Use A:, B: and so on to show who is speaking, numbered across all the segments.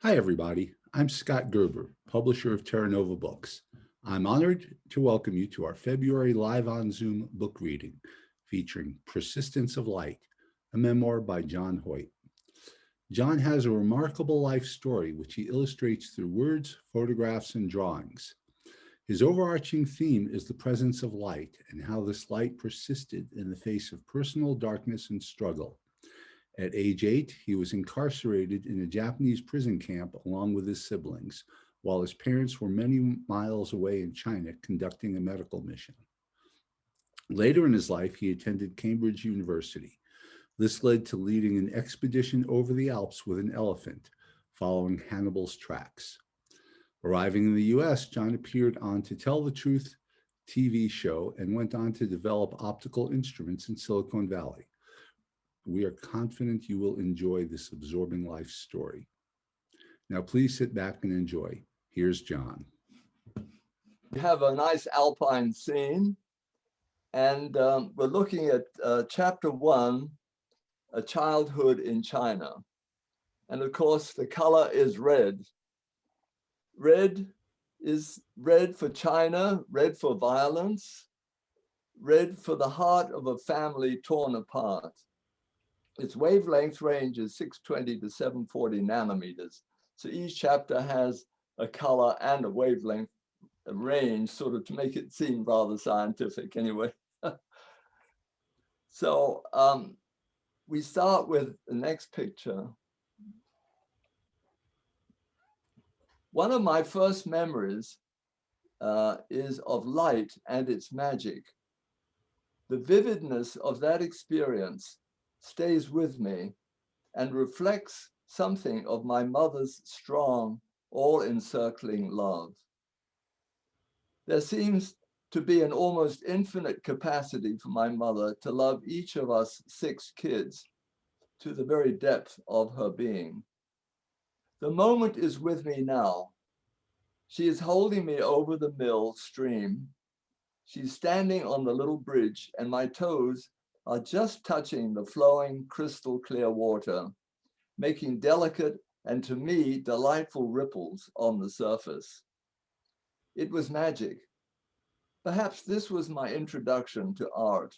A: Hi, everybody. I'm Scott Gerber, publisher of Terra Nova Books. I'm honored to welcome you to our February Live on Zoom book reading featuring Persistence of Light, a memoir by John Hoyte. John has a remarkable life story which he illustrates through words, photographs, and drawings. His overarching theme is the presence of light and how this light persisted in the face of personal darkness and struggle. At age 8, he was incarcerated in a Japanese prison camp along with his siblings, while his parents were many miles away in China conducting a medical mission. Later in his life, he attended Cambridge University. This led to leading an expedition over the Alps with an elephant, following Hannibal's tracks. Arriving in the US, John appeared on To Tell the Truth TV show and went on to develop optical instruments in Silicon Valley. We are confident you will enjoy this absorbing life story. Now, please sit back and enjoy. Here's John.
B: We have a nice alpine scene, and we're looking at chapter 1, A Childhood in China. And of course, the color is red. Red is red for China, red for violence, red for the heart of a family torn apart. Its wavelength range is 620 to 740 nanometers. So each chapter has a color and a wavelength range, sort of to make it seem rather scientific anyway. So we start with the next picture. One of my first memories is of light and its magic. The vividness of that experience stays with me and reflects something of my mother's strong, all-encircling love. There seems to be an almost infinite capacity for my mother to love each of us 6 kids to the very depth of her being. The moment is with me now. She is holding me over the mill stream. She's standing on the little bridge, and my toes are just touching the flowing crystal clear water, making delicate and to me delightful ripples on the surface. It was magic. Perhaps this was my introduction to art,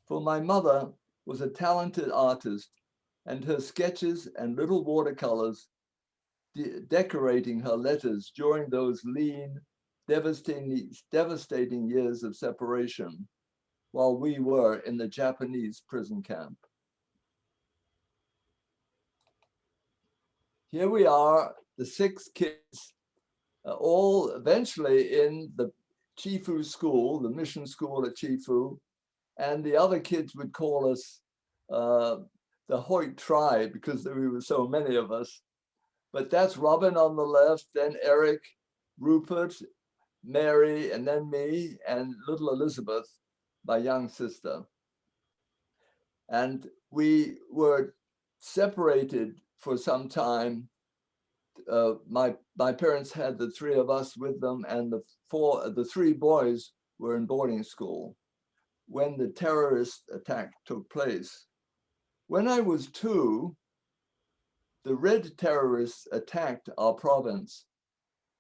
B: for my mother was a talented artist, and her sketches and little watercolors decorating her letters during those lean, devastating years of separation while we were in the Japanese prison camp. Here we are, the 6 kids, all eventually in the Chifu school, the mission school at Chifu, and the other kids would call us the Hoyte tribe because there were so many of us. But that's Robin on the left, then Eric, Rupert, Mary, and then me, and little Elizabeth, my young sister. And we were separated for some time. My parents had the 3 of us with them, and the 3 boys were in boarding school when the terrorist attack took place. When I was 2, the red terrorists attacked our province,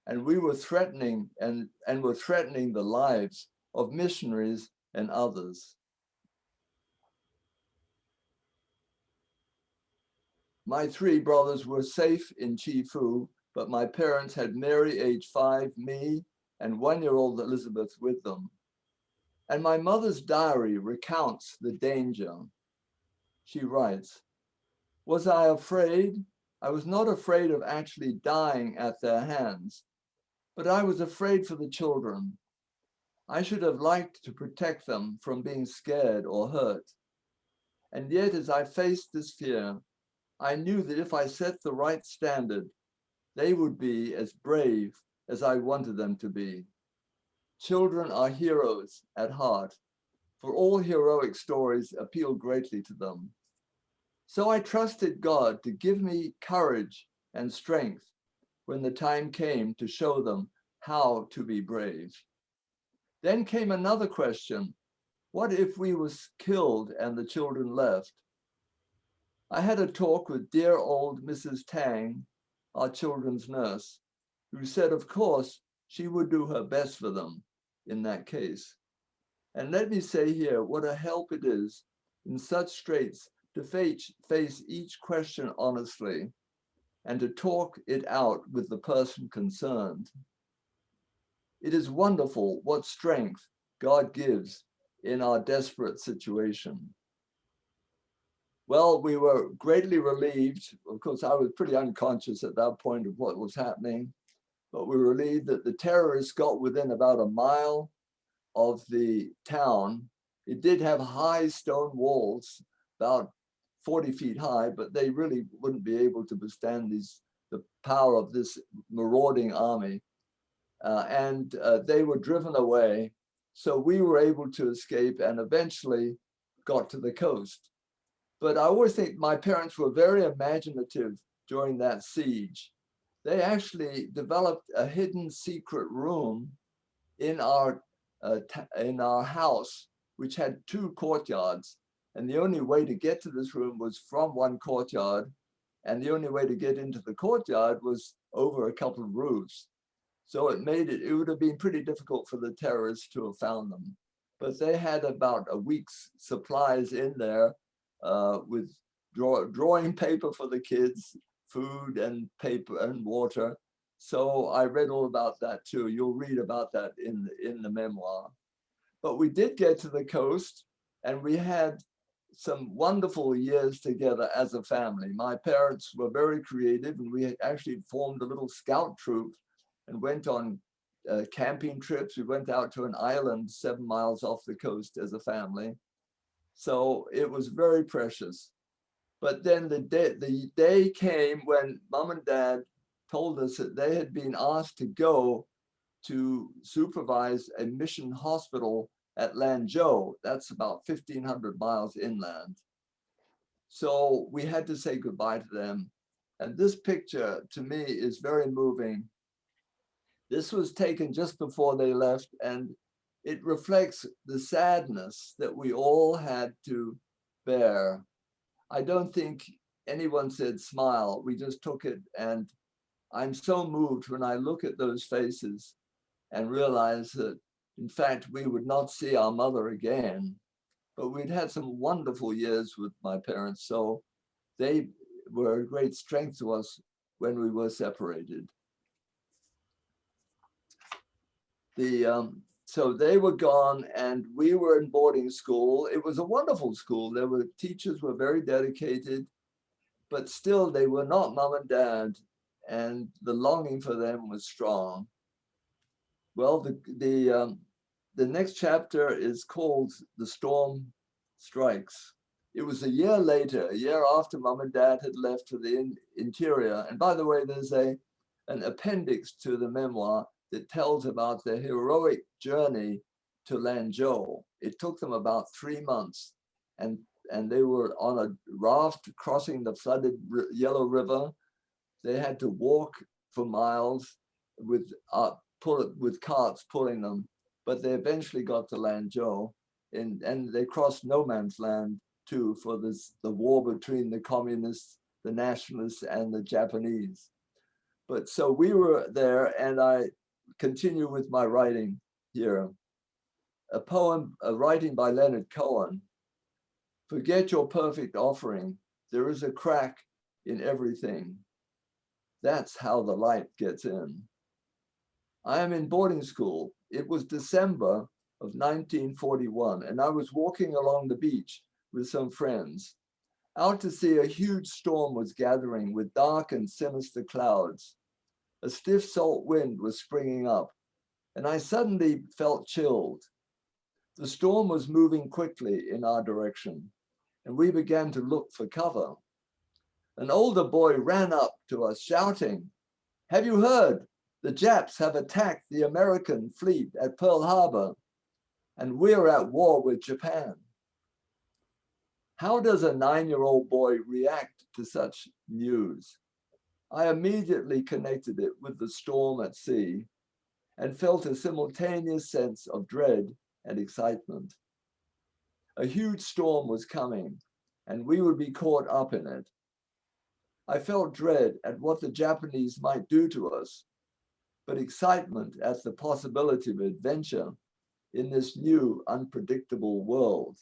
B: and we were threatening and were threatening the lives of missionaries and others. My 3 brothers were safe in Chifu, but my parents had Mary, age 5, me, and 1-year-old Elizabeth with them. And my mother's diary recounts the danger. She writes, "Was I afraid? I was not afraid of actually dying at their hands, but I was afraid for the children. I should have liked to protect them from being scared or hurt. And yet, as I faced this fear, I knew that if I set the right standard, they would be as brave as I wanted them to be. Children are heroes at heart, for all heroic stories appeal greatly to them. So I trusted God to give me courage and strength when the time came to show them how to be brave." Then came another question. What if we were killed and the children left? I had a talk with dear old Mrs. Tang, our children's nurse, who said, of course, she would do her best for them in that case. And let me say here what a help it is in such straits to face each question honestly and to talk it out with the person concerned. It is wonderful what strength God gives in our desperate situation. Well, we were greatly relieved. Of course, I was pretty unconscious at that point of what was happening, but we were relieved that the terrorists got within about a mile of the town. It did have high stone walls, about 40 feet high, but they really wouldn't be able to withstand the power of this marauding army. And they were driven away. So we were able to escape and eventually got to the coast. But I always think my parents were very imaginative during that siege. They actually developed a hidden secret room in our house, which had 2 courtyards. And the only way to get to this room was from one courtyard. And the only way to get into the courtyard was over a couple of roofs. So it would have been pretty difficult for the terrorists to have found them. But they had about a week's supplies in there with drawing paper for the kids, food and paper and water. So I read all about that too. You'll read about that in the memoir. But we did get to the coast and we had some wonderful years together as a family. My parents were very creative and we actually formed a little scout troop and went on camping trips. We went out to an island 7 miles off the coast as a family. So it was very precious. But then the day came when Mom and Dad told us that they had been asked to go to supervise a mission hospital at Lanzhou. That's about 1,500 miles inland. So we had to say goodbye to them. And this picture to me is very moving. This was taken just before they left, and it reflects the sadness that we all had to bear. I don't think anyone said smile. We just took it, and I'm so moved when I look at those faces and realize that, in fact, we would not see our mother again, but we'd had some wonderful years with my parents, so they were a great strength to us when we were separated. So they were gone and we were in boarding school. It was a wonderful school. Teachers were very dedicated, but still they were not Mom and Dad, and the longing for them was strong. Well, the next chapter is called The Storm Strikes. It was a year later, a year after Mom and Dad had left for the interior. And by the way, there's an appendix to the memoir that tells about their heroic journey to Lanzhou. It took them about 3 months, and they were on a raft crossing the flooded Yellow River. They had to walk for miles with carts pulling them, but they eventually got to Lanzhou, and they crossed no man's land too for the war between the communists, the nationalists, and the Japanese. But so we were there, and I continue with my writing here. A writing by Leonard Cohen. Forget your perfect offering. There is a crack in everything. That's how the light gets in. I am in boarding school. It was December of 1941, and I was walking along the beach with some friends, out to sea. A huge storm was gathering with dark and sinister clouds. A stiff salt wind was springing up, and I suddenly felt chilled. The storm was moving quickly in our direction, and we began to look for cover. An older boy ran up to us shouting, "Have you heard? The Japs have attacked the American fleet at Pearl Harbor, and we're at war with Japan." How does a 9-year-old boy react to such news? I immediately connected it with the storm at sea and felt a simultaneous sense of dread and excitement. A huge storm was coming, and we would be caught up in it. I felt dread at what the Japanese might do to us, but excitement at the possibility of adventure in this new, unpredictable world.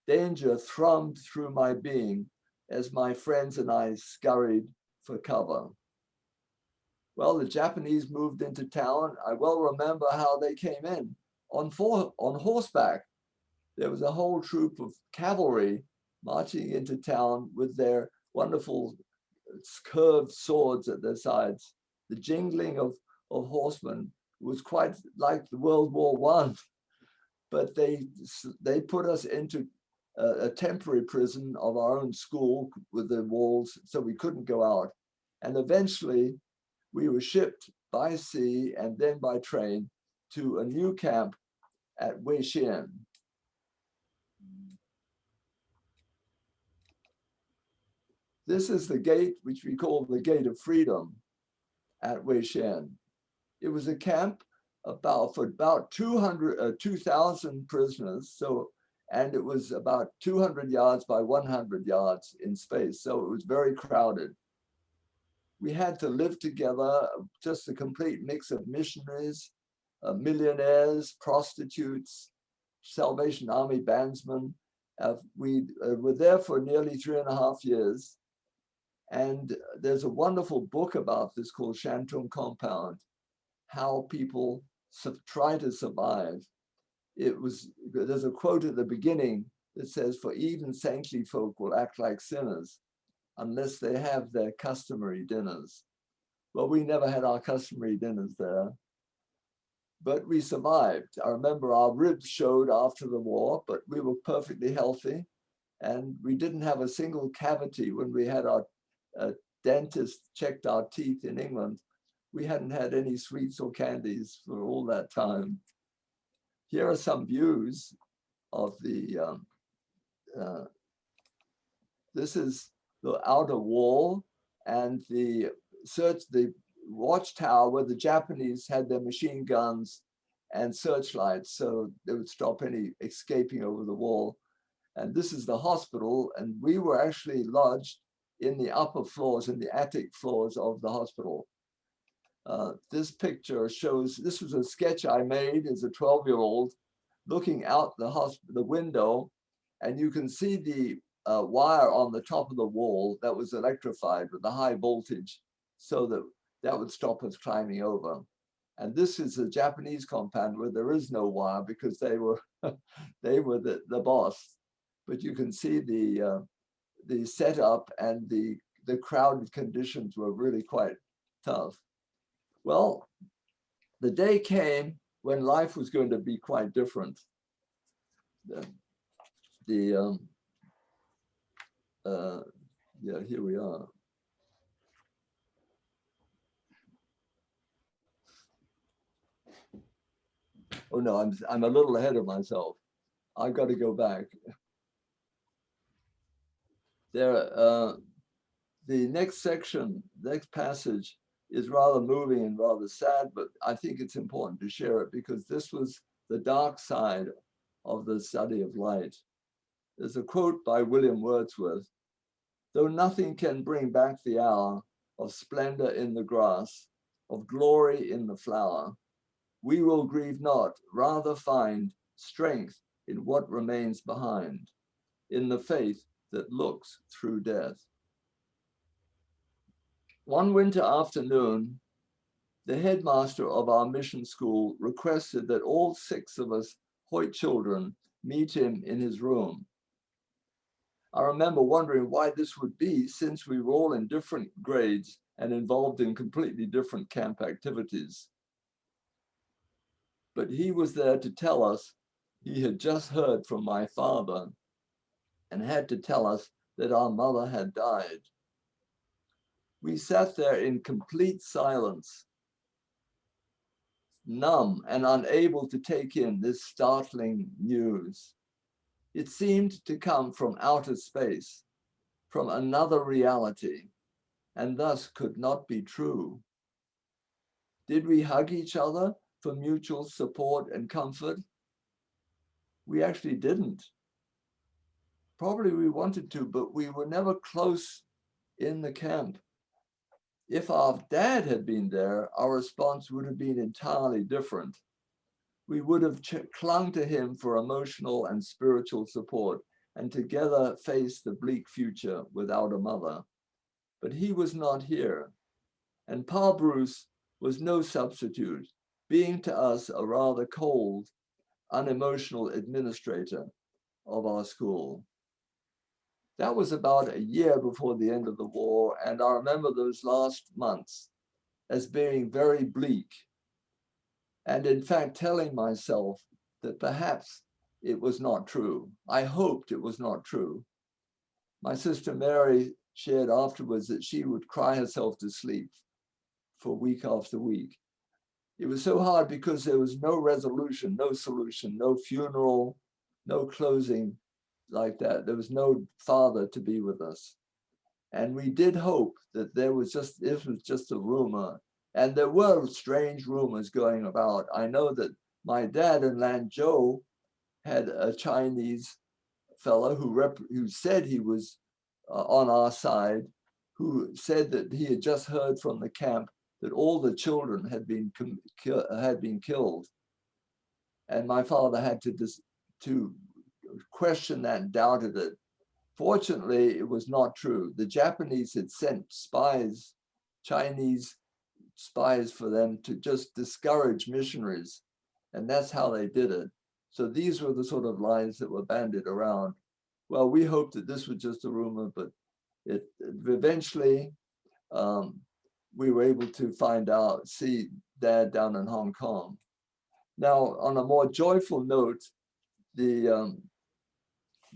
B: Danger thrummed through my being as my friends and I scurried for cover. Well, the Japanese moved into town. I well remember how they came in on horseback. There was a whole troop of cavalry marching into town with their wonderful curved swords at their sides. The jingling of horsemen was quite like the World War I, but they put us into a temporary prison of our own school with the walls, so we couldn't go out. And eventually we were shipped by sea and then by train to a new camp at Weishan. This is the gate, which we call the Gate of Freedom at Weishan. It was a camp for about 2,000 prisoners. So, and it was about 200 yards by 100 yards in space. So it was very crowded. We had to live together, just a complete mix of missionaries, millionaires, prostitutes, Salvation Army bandsmen. We were there for nearly 3.5 years. And there's a wonderful book about this called Shantung Compound, how people try to survive. There's a quote at the beginning that says, "For even saintly folk will act like sinners unless they have their customary dinners." Well, we never had our customary dinners there, but we survived. I remember our ribs showed after the war, but we were perfectly healthy. And we didn't have a single cavity when we had our dentist checked our teeth in England. We hadn't had any sweets or candies for all that time. Here are some views of the, this is the outer wall and the watchtower where the Japanese had their machine guns and searchlights, so they would stop any escaping over the wall. And this is the hospital, and we were actually lodged in the upper floors, in the attic floors of the hospital. This picture shows, this was a sketch I made as a 12-year-old looking out the window, and you can see the wire on the top of the wall that was electrified with the high voltage, so that would stop us climbing over. And this is a Japanese compound where there is no wire because they were the boss. But you can see the setup and the crowded conditions were really quite tough. Well, the day came when life was going to be quite different. Yeah, here we are. Oh no, I'm a little ahead of myself. I've got to go back. The next section, next passage is rather moving and rather sad, but I think it's important to share it because this was the dark side of the study of light. There's a quote by William Wordsworth: "Though nothing can bring back the hour of splendor in the grass, of glory in the flower, we will grieve not, rather find strength in what remains behind, in the faith that looks through death." One winter afternoon, the headmaster of our mission school requested that all 6 of us Hoyte children meet him in his room. I remember wondering why this would be, since we were all in different grades and involved in completely different camp activities. But he was there to tell us he had just heard from my father and had to tell us that our mother had died. We sat there in complete silence, numb and unable to take in this startling news. It seemed to come from outer space, from another reality, and thus could not be true. Did we hug each other for mutual support and comfort? We actually didn't. Probably we wanted to, but we were never close in the camp. If our dad had been there, our response would have been entirely different. We would have clung to him for emotional and spiritual support and together faced the bleak future without a mother. But he was not here. And Pa Bruce was no substitute, being to us a rather cold, unemotional administrator of our school. That was about a year before the end of the war, and I remember those last months as being very bleak. And in fact, telling myself that perhaps it was not true. I hoped it was not true. My sister Mary shared afterwards that she would cry herself to sleep for week after week. It was so hard because there was no resolution, no solution, no funeral, no closing like that. There was no father to be with us. And we did hope that this was just a rumor. And there were strange rumors going about. I know that my dad in Lanzhou had a Chinese fellow who said he was on our side, who said that he had just heard from the camp that all the children had been killed. And my father had to question that and doubted it. Fortunately, it was not true. The Japanese had sent spies, Chinese spies, for them to just discourage missionaries. And that's how they did it. So these were the sort of lies that were bandied around. Well, we hoped that this was just a rumor, but it eventually, we were able to see Dad down in Hong Kong. Now, on a more joyful note, the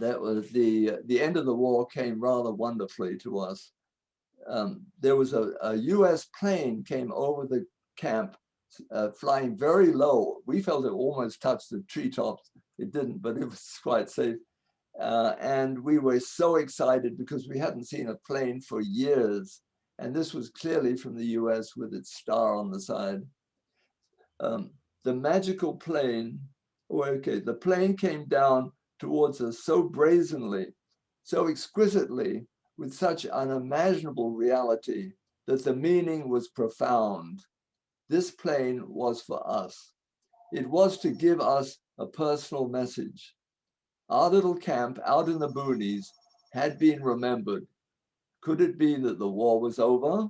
B: end of the war came rather wonderfully to us. There was a US plane came over the camp, flying very low. We felt it almost touched the treetops. It didn't, but it was quite safe. And we were so excited because we hadn't seen a plane for years. And this was clearly from the US with its star on the side. The magical plane, the plane came down towards us so brazenly, so exquisitely, with such unimaginable reality that the meaning was profound. This plane was for us. It was to give us a personal message. Our little camp out in the boonies had been remembered. Could it be that the war was over?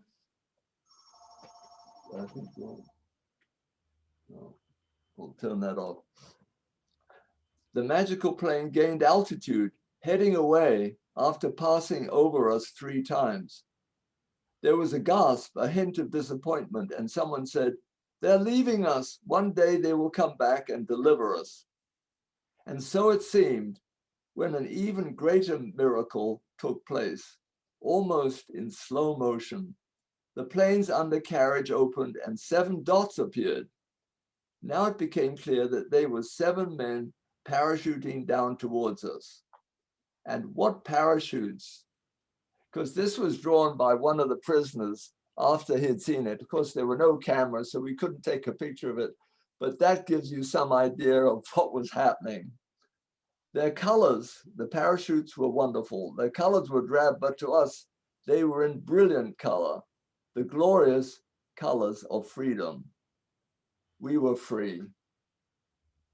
B: I think we'll turn that off. The magical plane gained altitude, heading away after passing over us 3 times. There was a gasp, a hint of disappointment, and someone said, "They're leaving us. One day they will come back and deliver us." And so it seemed, when an even greater miracle took place, almost in slow motion. The plane's undercarriage opened and 7 dots appeared. Now it became clear that they were 7 men parachuting down towards us. And what parachutes? Because this was drawn by one of the prisoners after he'd seen it. Of course, there were no cameras, so we couldn't take a picture of it, but that gives you some idea of what was happening. Their colors, the parachutes were wonderful. Their colors were drab, but to us, they were in brilliant color, the glorious colors of freedom. We were free.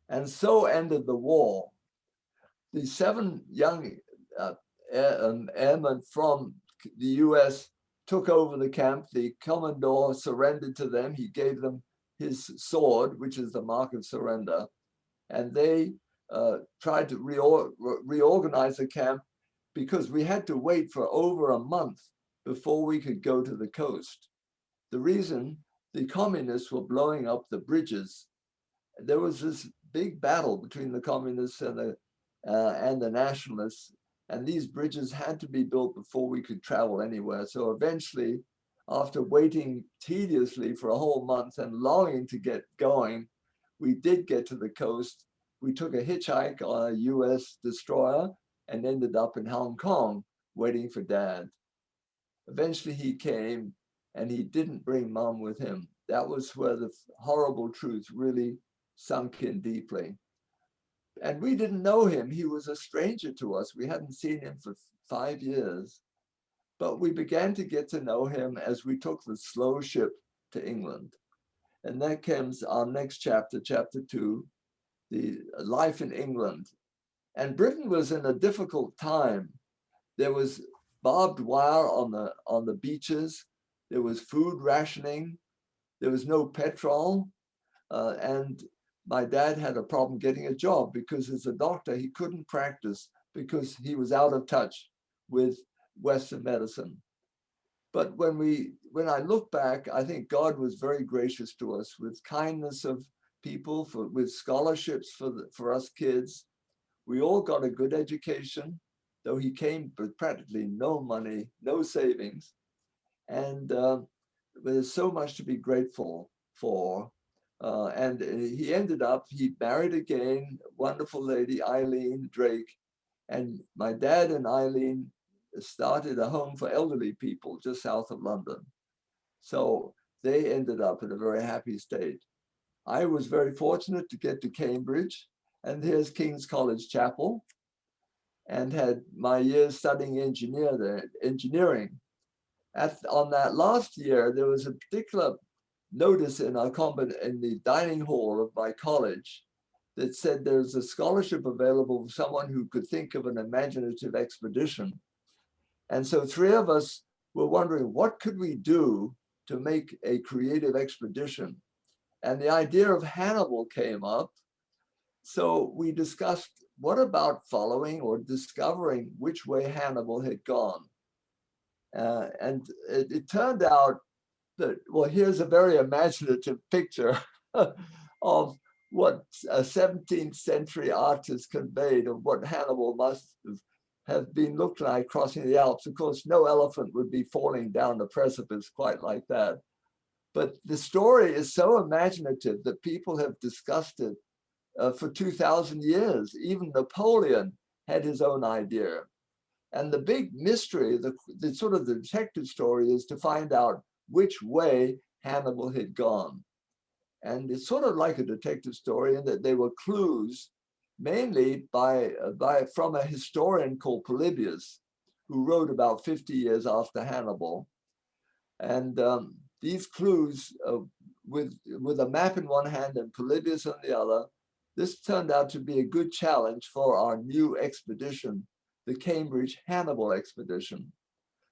B: And so ended the war. The 7 young airmen from the US took over the camp. The commandor surrendered to them. He gave them his sword, which is the mark of surrender. And they tried to reorganize the camp because we had to wait for over a month before we could go to the coast. The reason, the communists were blowing up the bridges. There was this big battle between the communists and the nationalists, and these bridges had to be built before we could travel anywhere. So eventually, after waiting tediously for a whole month and longing to get going, we did get to the coast. We took a hitchhike on a US destroyer and ended up in Hong Kong waiting for Dad. Eventually he came, and he didn't bring Mom with him. That was where the horrible truth really sunk in deeply. And we didn't know him. He was a stranger to us. We hadn't seen him for 5 years. But we began to get to know him as we took the slow ship to England. And that comes our next chapter, chapter 2, the life in England. And Britain was in a difficult time. There was barbed wire on the beaches. There was food rationing. There was no petrol. And my dad had a problem getting a job because as a doctor, he couldn't practice because he was out of touch with Western medicine. But when I look back, I think God was very gracious to us with kindness of people, with scholarships for us kids. We all got a good education, though he came with practically no money, no savings. And there's so much to be grateful for. And he married again, wonderful lady, Eileen Drake. And my dad and Eileen started a home for elderly people just south of London. So they ended up in a very happy state. I was very fortunate to get to Cambridge, and here's King's College Chapel, and had my years studying engineering. On that last year, there was a particular notice in the dining hall of my college that said there's a scholarship available for someone who could think of an imaginative expedition. And so 3 of us were wondering, what could we do to make a creative expedition? And the idea of Hannibal came up. So we discussed, what about following or discovering which way Hannibal had gone? And it turned out that, well, here's a very imaginative picture of what a 17th century artist conveyed of what Hannibal must have been looked like crossing the Alps. Of course, no elephant would be falling down the precipice quite like that. But the story is so imaginative that people have discussed it for 2,000 years. Even Napoleon had his own idea. And the big mystery, the sort of the detective story, is to find out which way Hannibal had gone. And it's sort of like a detective story in that they were clues, mainly from a historian called Polybius, who wrote about 50 years after Hannibal. And these clues, with a map in one hand and Polybius on the other, this turned out to be a good challenge for our new expedition, the Cambridge Hannibal expedition.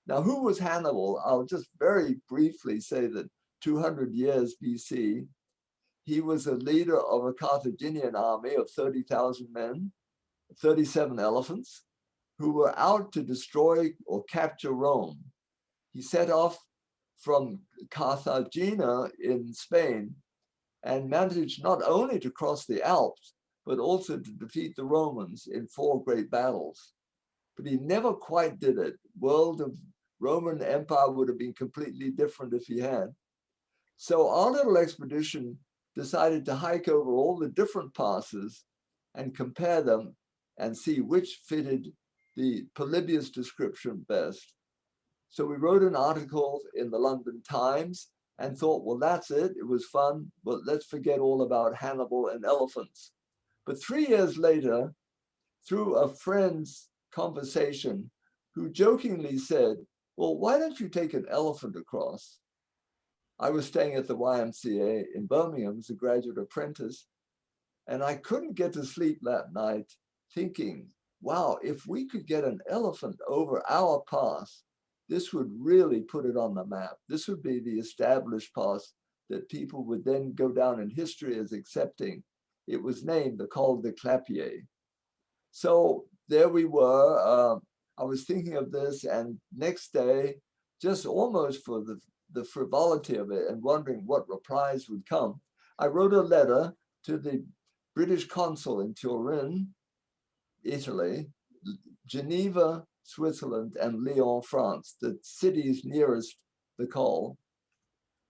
B: Now, who was Hannibal? I'll just very briefly say that 200 years BC, he was a leader of a Carthaginian army of 30,000 men, 37 elephants, who were out to destroy or capture Rome. He set off from Carthagena in Spain and managed not only to cross the Alps, but also to defeat the Romans in 4 great battles. But he never quite did it. World of Roman Empire would have been completely different if he had. So our little expedition decided to hike over all the different passes and compare them and see which fitted the Polybius description best. So we wrote an article in the London Times and thought, well, that's it. It was fun, but let's forget all about Hannibal and elephants. But 3 years later, through a friend's conversation, who jokingly said, well, why don't you take an elephant across? I was staying at the YMCA in Birmingham as a graduate apprentice, and I couldn't get to sleep that night thinking, wow, if we could get an elephant over our pass, this would really put it on the map. This would be the established pass that people would then go down in history as accepting. It was named the Col de Clapier. So there we were. I was thinking of this, and next day, just almost for the frivolity of it and wondering what replies would come, I wrote a letter to the British consul in Turin, Italy, Geneva, Switzerland, and Lyon, France, the cities nearest the col.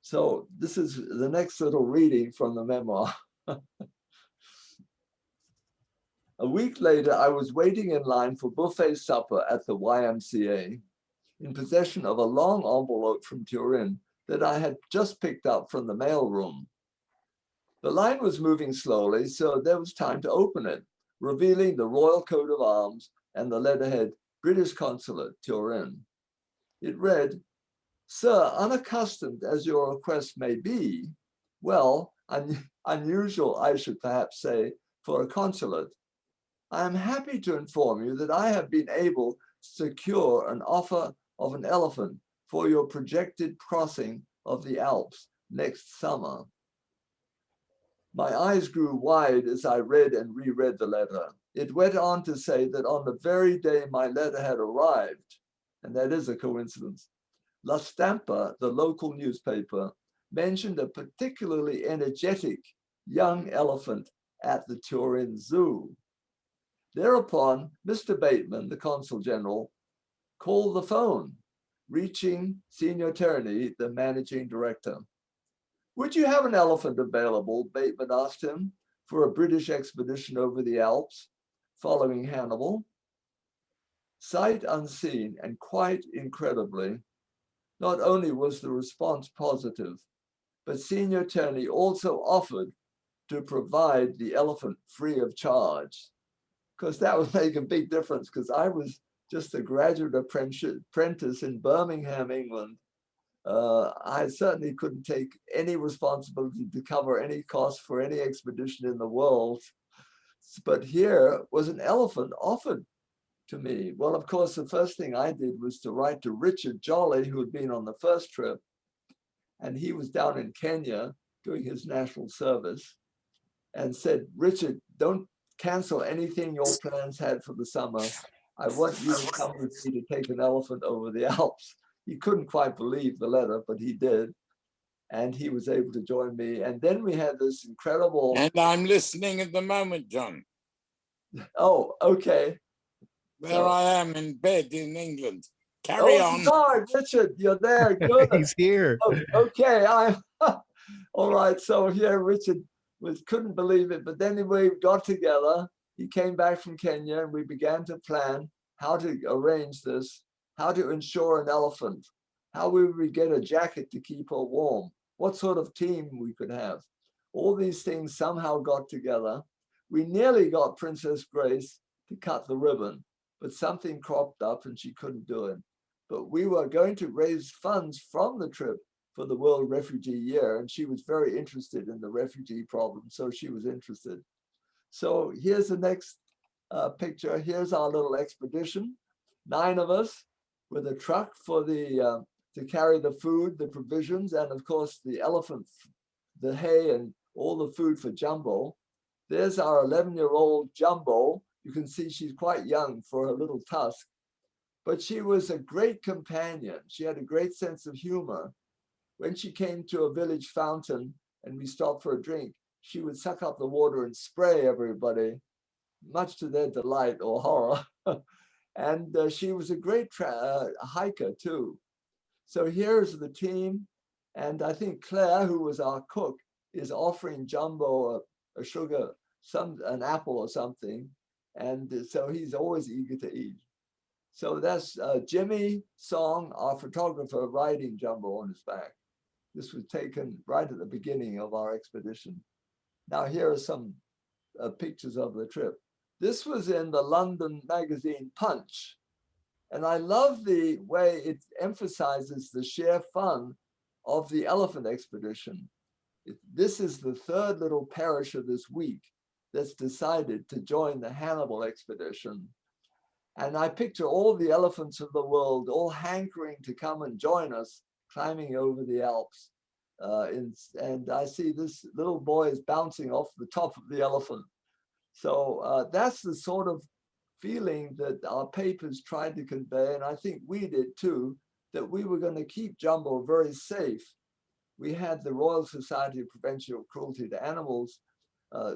B: So this is the next little reading from the memoir. A week later, I was waiting in line for buffet supper at the YMCA, in possession of a long envelope from Turin that I had just picked up from the mailroom. The line was moving slowly, so there was time to open it, revealing the royal coat of arms and the letterhead, British Consulate, Turin. It read, "Sir, unaccustomed as your request may be, well, unusual, I should perhaps say, for a consulate, I am happy to inform you that I have been able to secure an offer of an elephant for your projected crossing of the Alps next summer." My eyes grew wide as I read and reread the letter. It went on to say that on the very day my letter had arrived, and that is a coincidence, La Stampa, the local newspaper, mentioned a particularly energetic young elephant at the Turin Zoo. Thereupon, Mr. Bateman, the consul general, called the phone, reaching Signor Terni, the managing director. "Would you have an elephant available?" Bateman asked him, "for a British expedition over the Alps following Hannibal?" Sight unseen and quite incredibly, not only was the response positive, but Signor Terni also offered to provide the elephant free of charge, because that would make a big difference, because I was just a graduate apprentice in Birmingham, England. I certainly couldn't take any responsibility to cover any cost for any expedition in the world. But here was an elephant offered to me. Well, of course, the first thing I did was to write to Richard Jolly, who had been on the first trip, and he was down in Kenya doing his national service, and said, "Richard, don't cancel anything your plans had for the summer. I want you to come with me to take an elephant over the Alps." He couldn't quite believe the letter, but he did. And he was able to join me. And then we had this incredible.
C: And I'm listening at the moment, John.
B: Oh, okay.
C: There I am in bed in England. Carry on.
B: God, Richard, you're there. Good.
D: He's here.
B: Oh, okay, I'm all right. So here, Richard couldn't believe it, but then we got together. He came back from Kenya, and we began to plan how to arrange this, how to insure an elephant, how we would get a jacket to keep her warm, what sort of team we could have. All these things somehow got together. We nearly got Princess Grace to cut the ribbon, but something cropped up and she couldn't do it. But we were going to raise funds from the trip for the World Refugee Year, and she was very interested in the refugee problem, so she was interested. So here's the next picture. Here's our little expedition, 9 of us with a truck for the to carry the food, the provisions, and of course the elephant, the hay, and all the food for Jumbo. There's our 11-year-old Jumbo. You can see she's quite young for her little tusk, but she was a great companion. She had a great sense of humor. When she came to a village fountain and we stopped for a drink, she would suck up the water and spray everybody, much to their delight or horror. And she was a great hiker too. So here's the team. And I think Claire, who was our cook, is offering Jumbo a sugar, an apple or something. And so he's always eager to eat. So that's Jimmy Song, our photographer, riding Jumbo on his back. This was taken right at the beginning of our expedition. Now here are some pictures of the trip. This was in the London magazine Punch. And I love the way it emphasizes the sheer fun of the elephant expedition. This is the 3rd little parish of this week that's decided to join the Hannibal expedition. And I picture all the elephants of the world all hankering to come and join us, climbing over the Alps. And I see this little boy is bouncing off the top of the elephant. So that's the sort of feeling that our papers tried to convey, and I think we did too, that we were going to keep Jumbo very safe. We had the Royal Society of Prevention of Cruelty to Animals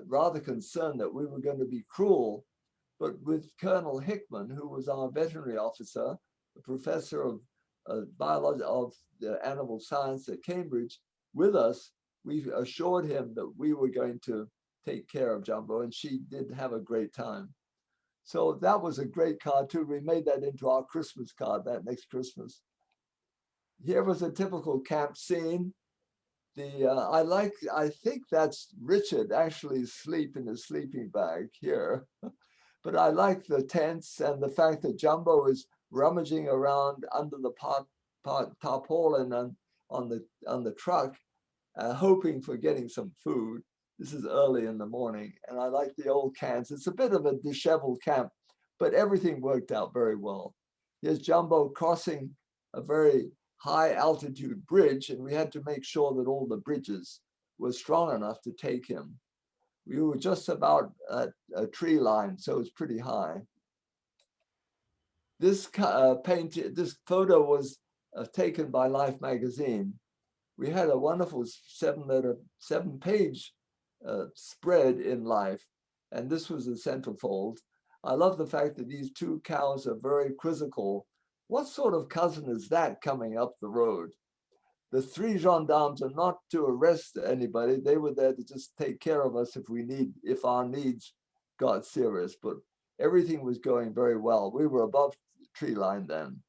B: rather concerned that we were going to be cruel, but with Colonel Hickman, who was our veterinary officer, a professor of biology of the animal science at Cambridge, with us, we assured him that we were going to take care of Jumbo, and she did have a great time. So that was a great card too. We made that into our Christmas card that next Christmas. Here was a typical camp scene. I think that's Richard actually asleep in his sleeping bag here. But I like the tents and the fact that Jumbo is rummaging around under the tarpaulin on the truck, hoping for getting some food. This is early in the morning, and I like the old cans. It's a bit of a disheveled camp, but everything worked out very well. Here's Jumbo crossing a very high altitude bridge, and we had to make sure that all the bridges were strong enough to take him. We were just about at a tree line, so it's pretty high. This this photo was taken by Life magazine. We had a wonderful seven-page spread in Life, and this was the centerfold. I love the fact that these two cows are very quizzical. What sort of cousin is that coming up the road? The three gendarmes are not to arrest anybody. They were there to just take care of us if our needs got serious. But everything was going very well. We were above tree line then.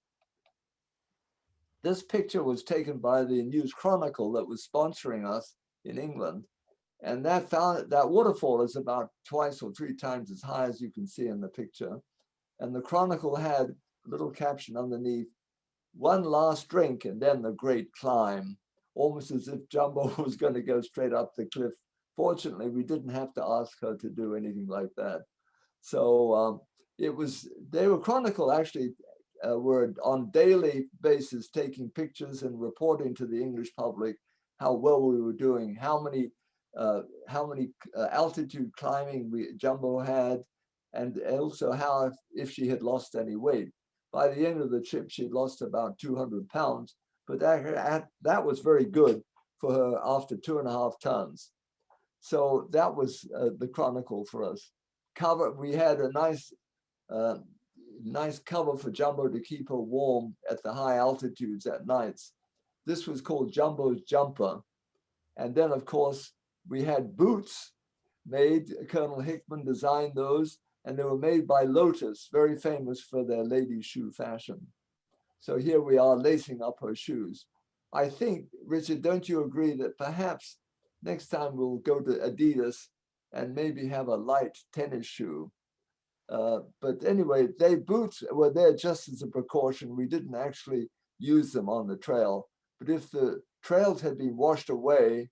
B: This picture was taken by the News Chronicle that was sponsoring us in England. And that waterfall is about twice or three times as high as you can see in the picture. And the Chronicle had a little caption underneath, "One last drink and then the great climb," almost as if Jumbo was going to go straight up the cliff. Fortunately, we didn't have to ask her to do anything like that. So they were Chronicle actually were on daily basis taking pictures and reporting to the English public how well we were doing, how many altitude climbing Jumbo had, and also how if she had lost any weight. By the end of the trip, she'd lost about 200 pounds, but that was very good for her after 2.5 tons. So that was the Chronicle for us. We had a nice cover for Jumbo to keep her warm at the high altitudes at nights. This was called Jumbo's Jumper. And then, of course, we had boots made. Colonel Hickman designed those, and they were made by Lotus, very famous for their lady shoe fashion. So here we are lacing up her shoes. I think, Richard, don't you agree that perhaps next time we'll go to Adidas and maybe have a light tennis shoe? But anyway, boots were there just as a precaution. We didn't actually use them on the trail. But if the trails had been washed away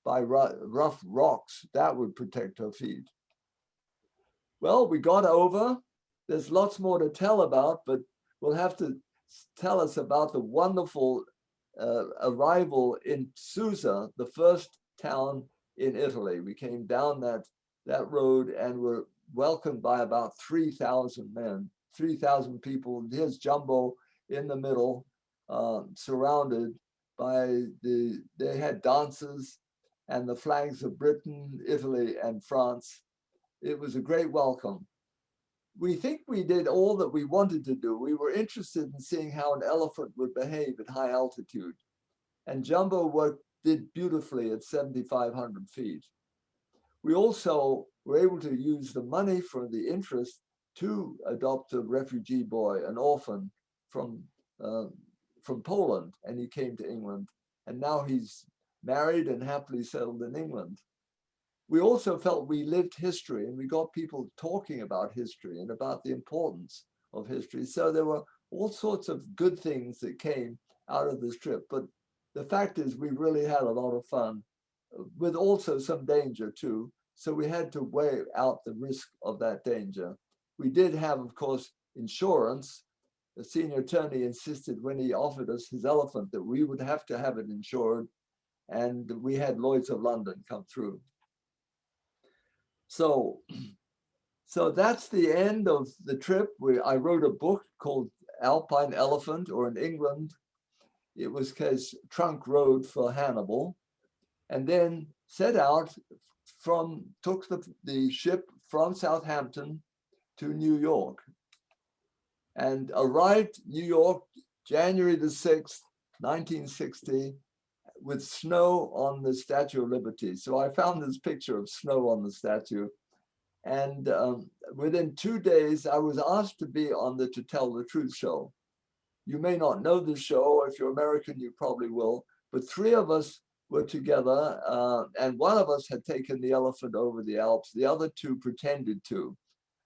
B: by rough rocks, that would protect her feet. Well, we got over. There's lots more to tell about, but we'll have to tell us about the wonderful arrival in Susa, the first town in Italy. We came down that road and were welcomed by about 3,000 men, 3,000 people. Here's Jumbo in the middle, surrounded by they had dances and the flags of Britain, Italy, and France. It was a great welcome. We think we did all that we wanted to do. We were interested in seeing how an elephant would behave at high altitude. And Jumbo did beautifully at 7,500 feet. We also were able to use the money from the interest to adopt a refugee boy, an orphan from Poland, and he came to England. And now he's married and happily settled in England. We also felt we lived history, and we got people talking about history and about the importance of history. So there were all sorts of good things that came out of this trip. But the fact is, we really had a lot of fun, with also some danger too. So we had to weigh out the risk of that danger. We did have, of course, insurance. The senior attorney insisted when he offered us his elephant that we would have to have it insured. And we had Lloyd's of London come through. So that's the end of the trip. I wrote a book called Alpine Elephant, or in England, it was his trunk road for Hannibal, and then set out took the ship from Southampton to New York, and arrived New York January the 6th, 1960, with snow on the Statue of Liberty. So I found this picture of snow on the statue. And within 2 days, I was asked to be on the To Tell the Truth show. You may not know the show. If you're American, you probably will. But 3 of us were together, and one of us had taken the elephant over the Alps. The other 2 pretended to.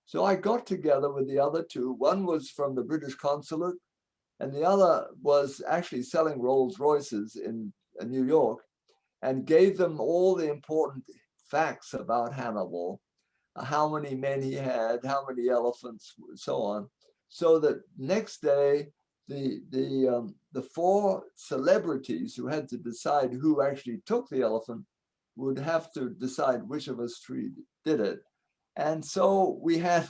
B: So I got together with the other two. One was from the British consulate, and the other was actually selling Rolls Royces in New York, and gave them all the important facts about Hannibal, how many men he had, how many elephants, so on. So that next day, the four celebrities who had to decide who actually took the elephant would have to decide which of us three did it. And so we had,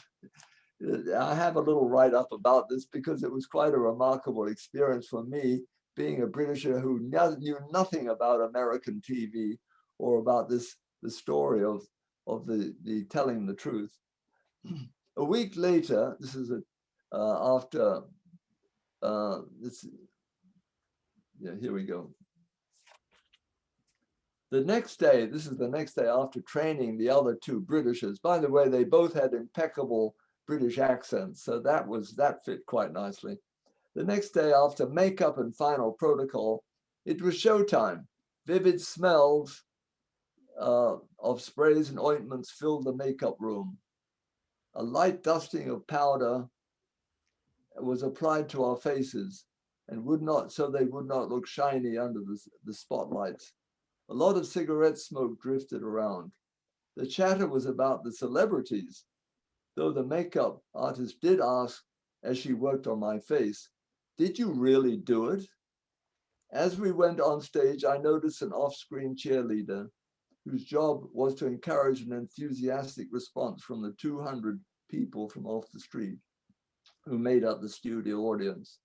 B: I have a little write-up about this because it was quite a remarkable experience for me, being a Britisher who knew nothing about American TV or about the story of the telling the truth. A week later, this is after this. Yeah, here we go. The next day, this is the next day after training the other two Britishers. By the way, they both had impeccable British accents, so that fit quite nicely. The next day, after makeup and final protocol, it was showtime. Vivid smells of sprays and ointments filled the makeup room. A light dusting of powder was applied to our faces and so they would not look shiny under the spotlights. A lot of cigarette smoke drifted around. The chatter was about the celebrities, though the makeup artist did ask, as she worked on my face, "Did you really do it?" As we went on stage, I noticed an off-screen cheerleader whose job was to encourage an enthusiastic response from the 200 people from off the street who made up the studio audience.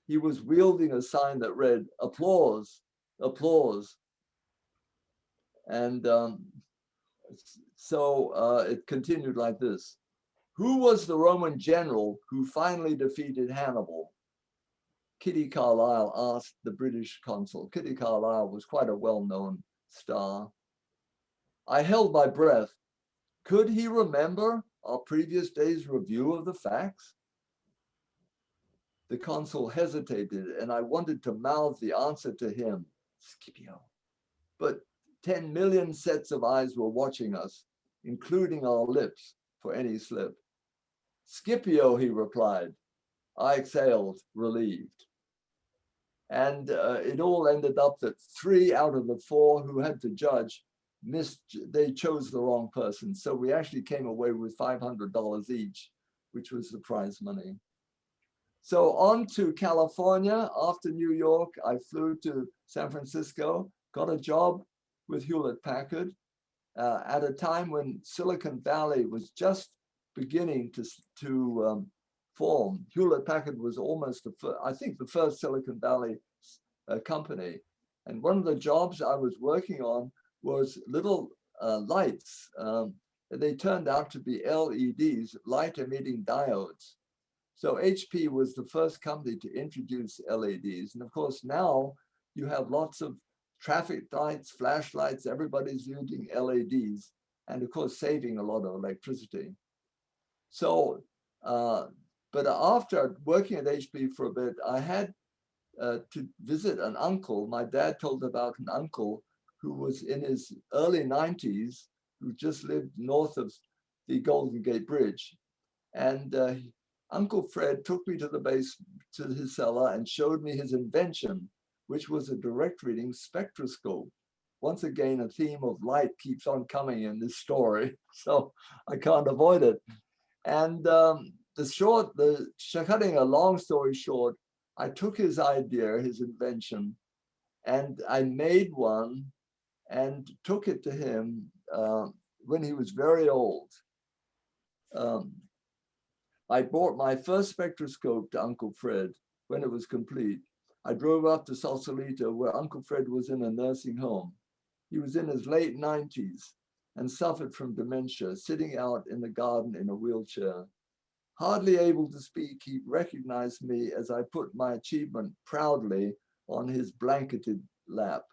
B: He was wielding a sign that read, "Applause, applause." And it continued like this. Who was the Roman general who finally defeated Hannibal? Kitty Carlisle asked the British consul. Kitty Carlisle was quite a well-known star. I held my breath. Could he remember our previous day's review of the facts? The consul hesitated, and I wanted to mouth the answer to him, Scipio. But 10 million sets of eyes were watching us, including our lips, for any slip. Scipio, he replied. I exhaled, relieved. And it all ended up that 3 out of the 4 who had to judge they chose the wrong person. So we actually came away with $500 each, which was the prize money. So on to California. After New York, I flew to San Francisco, got a job with Hewlett Packard at a time when Silicon Valley was just beginning to form. Hewlett Packard was almost the first Silicon Valley company. And one of the jobs I was working on was little lights. They turned out to be LEDs, light emitting diodes. So HP was the first company to introduce LEDs. And of course, now you have lots of traffic lights, flashlights, everybody's using LEDs, and of course, saving a lot of electricity. So, but after working at HP for a bit, I had to visit an uncle. My dad told about an uncle who was in his early 90s, who just lived north of the Golden Gate Bridge. And Uncle Fred took me to his cellar and showed me his invention, which was a direct reading spectroscope. Once again, a theme of light keeps on coming in this story, so I can't avoid it. And cutting a long story short, I took his idea, his invention, and I made one and took it to him when he was very old. I brought my first spectroscope to Uncle Fred when it was complete. I drove up to Sausalito, where Uncle Fred was in a nursing home. He was in his late 90s and suffered from dementia, sitting out in the garden in a wheelchair. Hardly able to speak, he recognized me as I put my achievement proudly on his blanketed lap.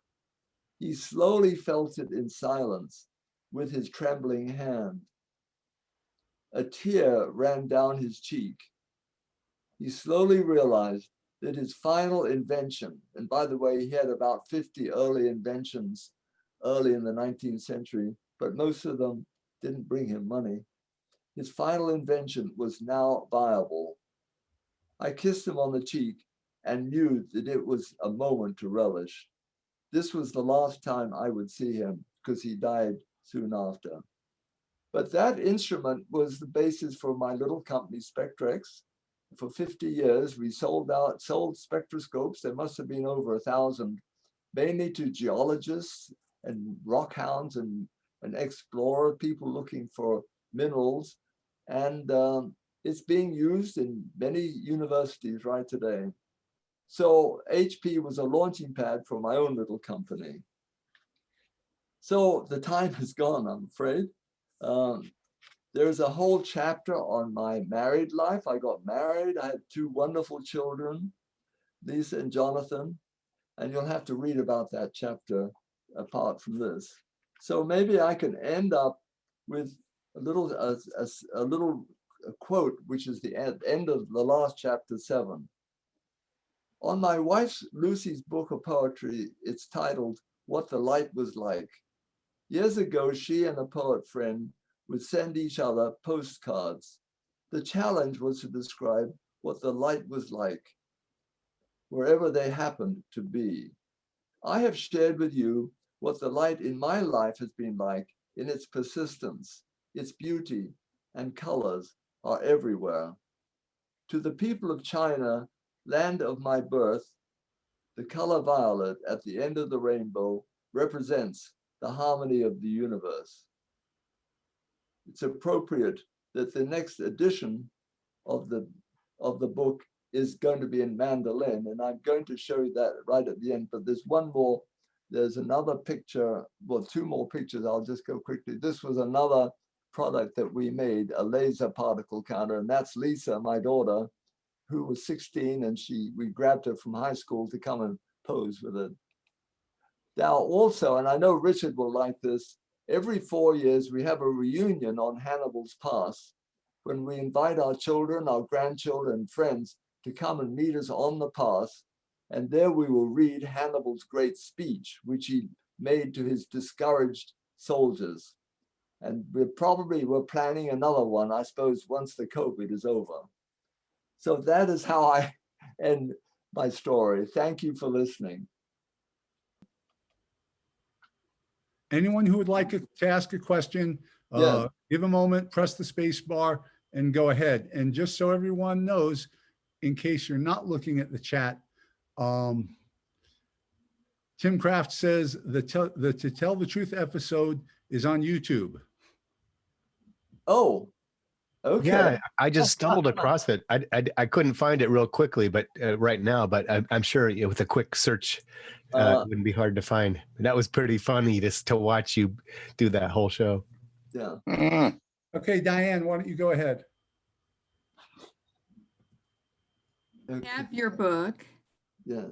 B: He slowly felt it in silence with his trembling hand. A tear ran down his cheek. He slowly realized that his final invention, and by the way, he had about 50 early inventions early in the 19th century, but most of them didn't bring him money. his final invention was now viable. I kissed him on the cheek and knew that it was a moment to relish. This was the last time I would see him because he died soon after. But that instrument was the basis for my little company, Spectrex. For 50 years, we sold spectroscopes. There must have been over 1,000, mainly to geologists and rock hounds and explorer, people looking for minerals. And it's being used in many universities right today. So HP was a launching pad for my own little company. So the time has gone, I'm afraid. There's a whole chapter on my married life. I got married. I had 2 wonderful children, Lisa and Jonathan, and you'll have to read about that chapter apart from this. So maybe I can end up with a little quote, which is the end of the last chapter 7. On my wife Lucy's book of poetry, it's titled What the Light Was Like. Years ago, she and a poet friend would send each other postcards. The challenge was to describe what the light was like, wherever they happened to be. I have shared with you what the light in my life has been like in its persistence, its beauty and colors are everywhere. To the people of China, land of my birth, the color violet at the end of the rainbow represents the harmony of the universe. It's appropriate that the next edition of the book is going to be in mandolin, and I'm going to show you that right at the end, but there's one more, there's another picture, well, 2 more pictures, I'll just go quickly. This was another product that we made, a laser particle counter, and that's Lisa, my daughter, who was 16, and we grabbed her from high school to come and pose with it. Now also, and I know Richard will like this, every 4 years we have a reunion on Hannibal's Pass when we invite our children, our grandchildren, and friends to come and meet us on the pass. And there we will read Hannibal's great speech, which he made to his discouraged soldiers. And we're planning another one, I suppose, once the COVID is over. So that is how I end my story. Thank you for listening.
A: Anyone who would like to ask a question, give a moment, press the space bar and go ahead. And just so everyone knows, in case you're not looking at the chat, Tim Kraft says the To Tell the Truth episode is on YouTube.
B: Oh, okay.
D: Yeah, I just stumbled across it. I couldn't find it real quickly, but right now, but I'm sure with a quick search, it wouldn't be hard to find. That was pretty funny just to watch you do that whole show.
B: Yeah.
A: Okay, Diane, why don't you go ahead?
E: I have your book.
B: Yeah.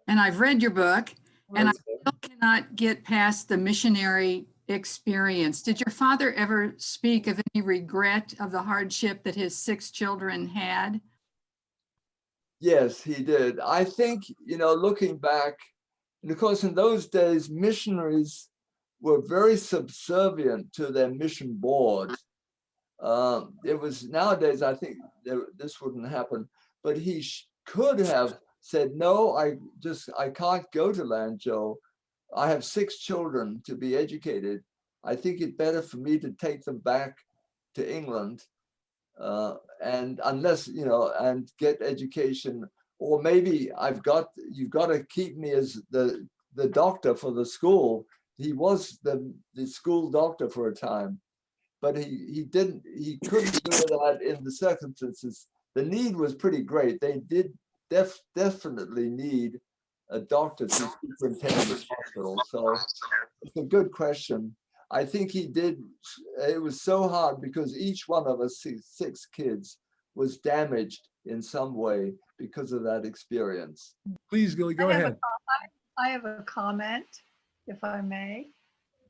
E: And I've read your book, and
B: Okay.
E: I still cannot get past the missionary experience. Did your father ever speak of any regret of the hardship that his 6 children had?
B: Yes, he did. I think, looking back, and of course, in those days, missionaries were very subservient to their mission board. It was nowadays, I think this wouldn't happen, but he could have said, no, I can't go to Lanzhou. I have 6 children to be educated. I think it's better for me to take them back to England, and unless, and get education, or maybe you've got to keep me as the doctor for the school. He was the school doctor for a time, but he couldn't do that in the circumstances. The need was pretty great. They did definitely need a doctor to superintend the hospital. So it's a good question. I think he did. It was so hard because each one of us 6 kids was damaged in some way because of that experience.
A: Please, Gilly, go ahead.
F: I have a comment, if I may.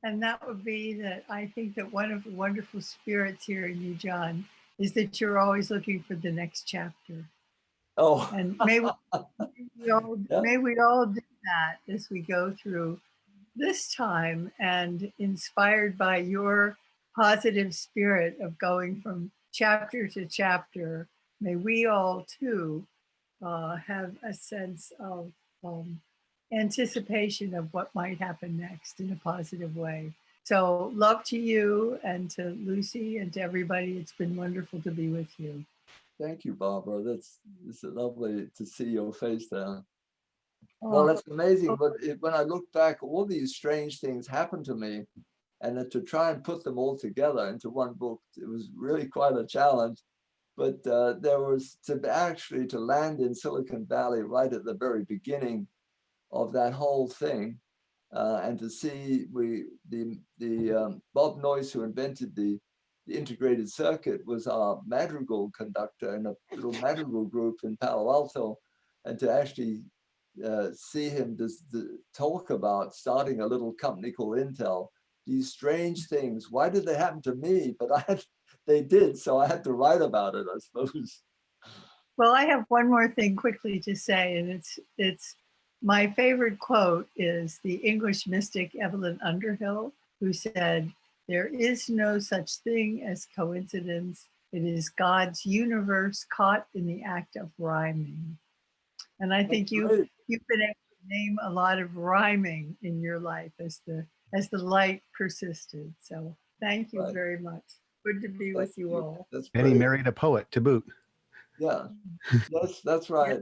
F: And that would be that I think that one of the wonderful spirits here in you, John, is that you're always looking for the next chapter.
B: Oh,
F: And may we all do that as we go through this time, and inspired by your positive spirit of going from chapter to chapter, may we all too have a sense of anticipation of what might happen next in a positive way. So love to you and to Lucy and to everybody. It's been wonderful to be with you.
B: Thank you, Barbara. It's lovely to see your face there.
F: Oh,
B: Well, that's amazing. But when I look back, all these strange things happened to me, and to try and put them all together into one book, it was really quite a challenge. But there was to land in Silicon Valley right at the very beginning of that whole thing, and to see Bob Noyce, who invented the integrated circuit, was our madrigal conductor in a little madrigal group in Palo Alto, and to actually see him talk about starting a little company called Intel. These strange things. Why did they happen to me? But they did, so I had to write about it, I suppose.
F: well, I have one more thing quickly to say, and it's my favorite quote is the English mystic Evelyn Underhill, who said, "There is no such thing as coincidence. It is God's universe caught in the act of rhyming." And I think you've been able to name a lot of rhyming in your life as the light persisted. So thank you very much. Good to be with you all.
D: And he married a poet to boot.
B: Yeah, that's right.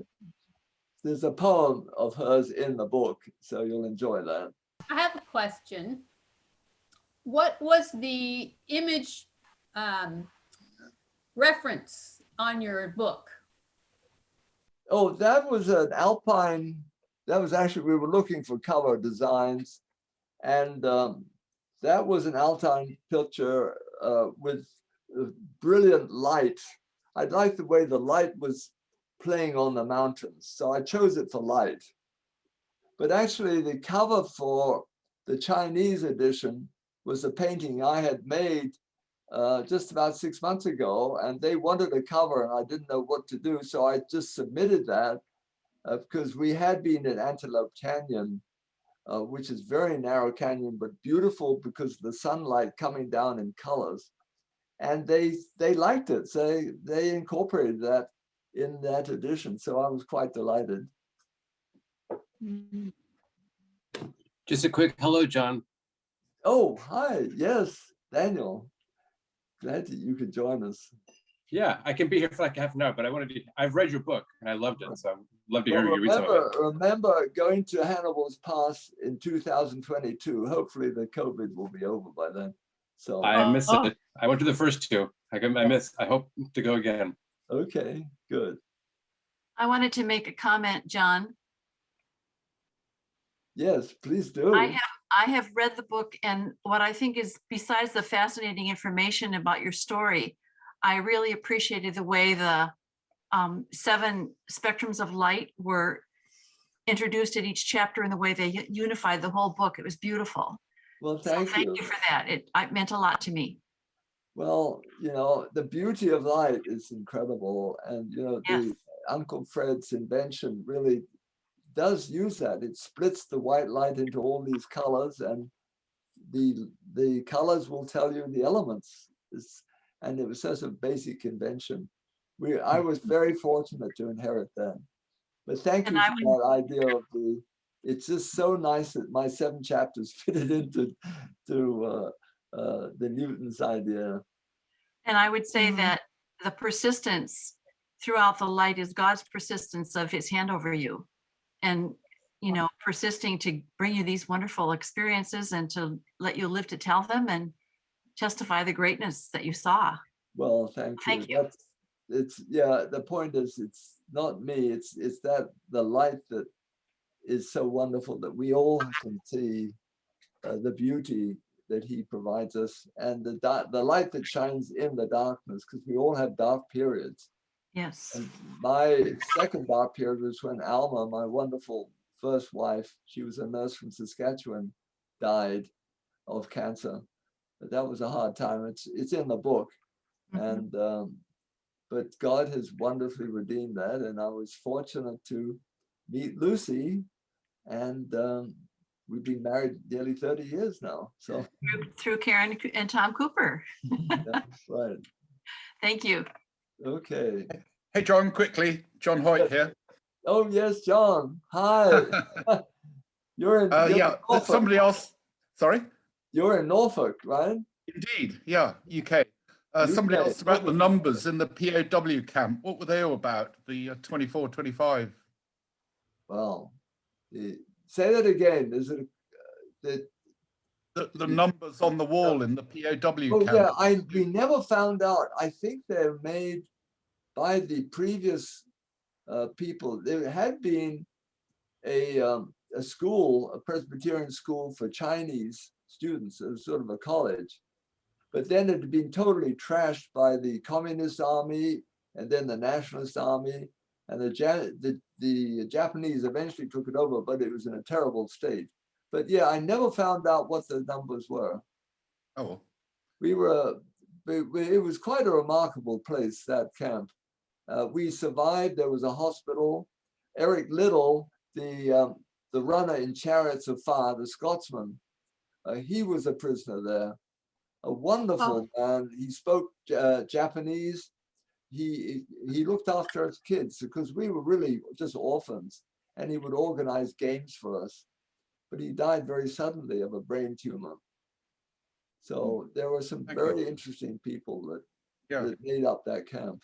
B: There's a poem of hers in the book, so you'll enjoy that.
G: I have a question. What was the image reference on your book?
B: Oh, that was an alpine. That was actually, we were looking for cover designs, and that was an alpine picture with brilliant light. I liked the way the light was playing on the mountains, so I chose it for light. But actually, the cover for the Chinese edition was a painting I had made just about 6 months ago, and they wanted a cover, and I didn't know what to do, so I just submitted that because we had been at Antelope Canyon, which is very narrow canyon, but beautiful because of the sunlight coming down in colors. And they liked it, so they incorporated that in that edition. So I was quite delighted.
H: Just a quick hello, John.
B: Oh, hi. Yes, Daniel. Glad that you could join us.
H: Yeah, I can be here for like half an hour, but I've read your book and I loved it. So I'd love to hear you read some of it.
B: Remember going to Hannibal's Pass in 2022. Hopefully the COVID will be over by then. So
H: I missed it. I went to the first two. I hope to go again.
B: Okay, good.
I: I wanted to make a comment, John.
B: Yes, please do.
I: I have read the book, and what I think is, besides the fascinating information about your story, I really appreciated the way the 7 spectrums of light were introduced at each chapter and the way they unified the whole book. It was beautiful.
B: Well, thank you
I: for that. It meant a lot to me.
B: Well, you know, the beauty of light is incredible. And, you know,
I: Yes.
B: the Uncle Fred's invention really does use that. It splits the white light into all these colors, and the colors will tell you the elements. And it was such a basic invention. I was very fortunate to inherit that. But thank you for that idea of it's just so nice that my 7 chapters fitted into the Newton's idea.
I: And I would say that the persistence throughout the light is God's persistence of his hand over you. And, you know, persisting to bring you these wonderful experiences and to let you live to tell them and testify the greatness that you saw.
B: Well, thank you.
I: Thank you.
B: The point is, it's not me, it's that the light that is so wonderful that we all can see the beauty that he provides us, and the light that shines in the darkness, because we all have dark periods.
I: Yes.
B: And my second dark period was when Alma, my wonderful first wife, she was a nurse from Saskatchewan, died of cancer. But that was a hard time. It's in the book. And but God has wonderfully redeemed that, and I was fortunate to meet Lucy, and we've been married nearly 30 years now. So
I: Through Karen and Tom Cooper.
B: that's right.
I: Thank you.
B: Okay.
J: Hey, John, quickly. John Hoyte here.
B: Oh, yes, John. Hi. You're in
J: Yeah,
B: Norfolk.
J: somebody else. Sorry?
B: You're in Norfolk, right?
J: Indeed. Yeah, UK. Somebody
B: UK.
J: asked about the numbers in the POW camp. What were they all about? The 24, 25?
B: Well, say that again. Is it
J: The numbers on the wall in the POW
B: Oh,
J: camp.
B: yeah, we never found out. I think they're made by the previous people. There had been a school, a Presbyterian school for Chinese students. It was sort of a college. But then it had been totally trashed by the Communist Army and then the Nationalist Army. And the Japanese eventually took it over, but it was in a terrible state. But yeah, I never found out what the numbers were.
J: Oh.
B: It was quite a remarkable place, that camp. We survived. There was a hospital. Eric Liddell, the runner in Chariots of Fire, the Scotsman, he was a prisoner there. A wonderful man. He spoke Japanese. He looked after us kids because we were really just orphans, and he would organize games for us. But he died very suddenly of a brain tumor. So there were some very interesting people that made up that camp.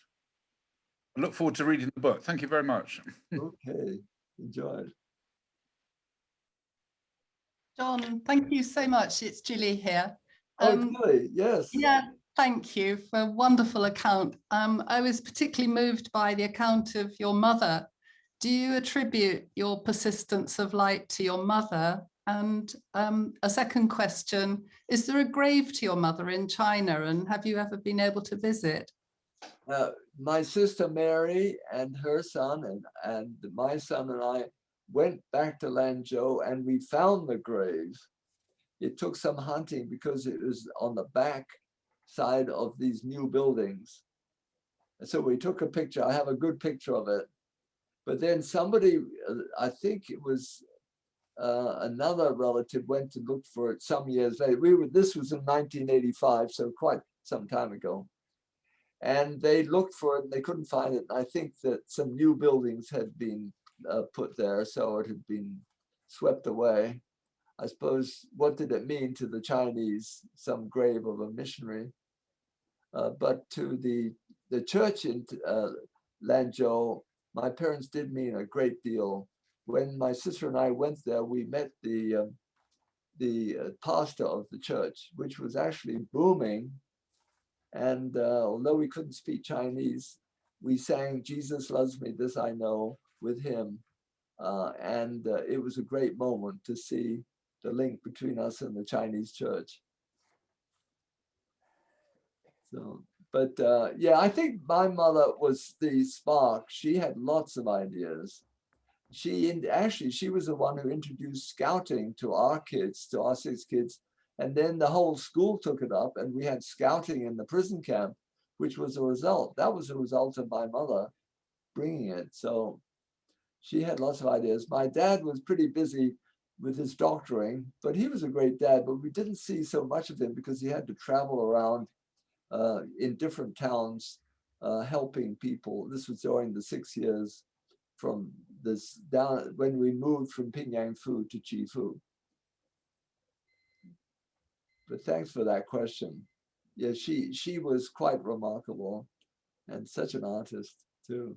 J: I look forward to reading the book. Thank you very much.
B: Okay, enjoy.
K: John, thank you so much. It's Julie here.
B: Julie, yes.
K: Yeah, thank you for a wonderful account. I was particularly moved by the account of your mother. Do you attribute your persistence of light to your mother? And a second question, is there a grave to your mother in China, and have you ever been able to visit?
B: My sister Mary and her son and my son and I went back to Lanzhou, and we found the grave. It took some hunting because it was on the back side of these new buildings. And so we took a picture. I have a good picture of it. But then somebody, I think it was another relative, went to look for it some years later. This was in 1985, so quite some time ago. And they looked for it and they couldn't find it. I think that some new buildings had been put there, so it had been swept away. I suppose, what did it mean to the Chinese? Some grave of a missionary. But to the church in Lanzhou, my parents did mean a great deal. When my sister and I went there, we met the pastor of the church, which was actually booming. And although we couldn't speak Chinese, we sang "Jesus Loves Me, This I Know" with him. And it was a great moment to see the link between us and the Chinese church. So, but yeah, I think my mother was the spark. She had lots of ideas. She was the one who introduced scouting to our kids, to our 6 kids. And then the whole school took it up, and we had scouting in the prison camp, which was a result. That was a result of my mother bringing it. So she had lots of ideas. My dad was pretty busy with his doctoring, but he was a great dad, but we didn't see so much of him because he had to travel around in different towns helping people. This was during the 6 years from this down when we moved from Pingyangfu to Chifu. But thanks for that question. Yeah, she was quite remarkable and such an artist too.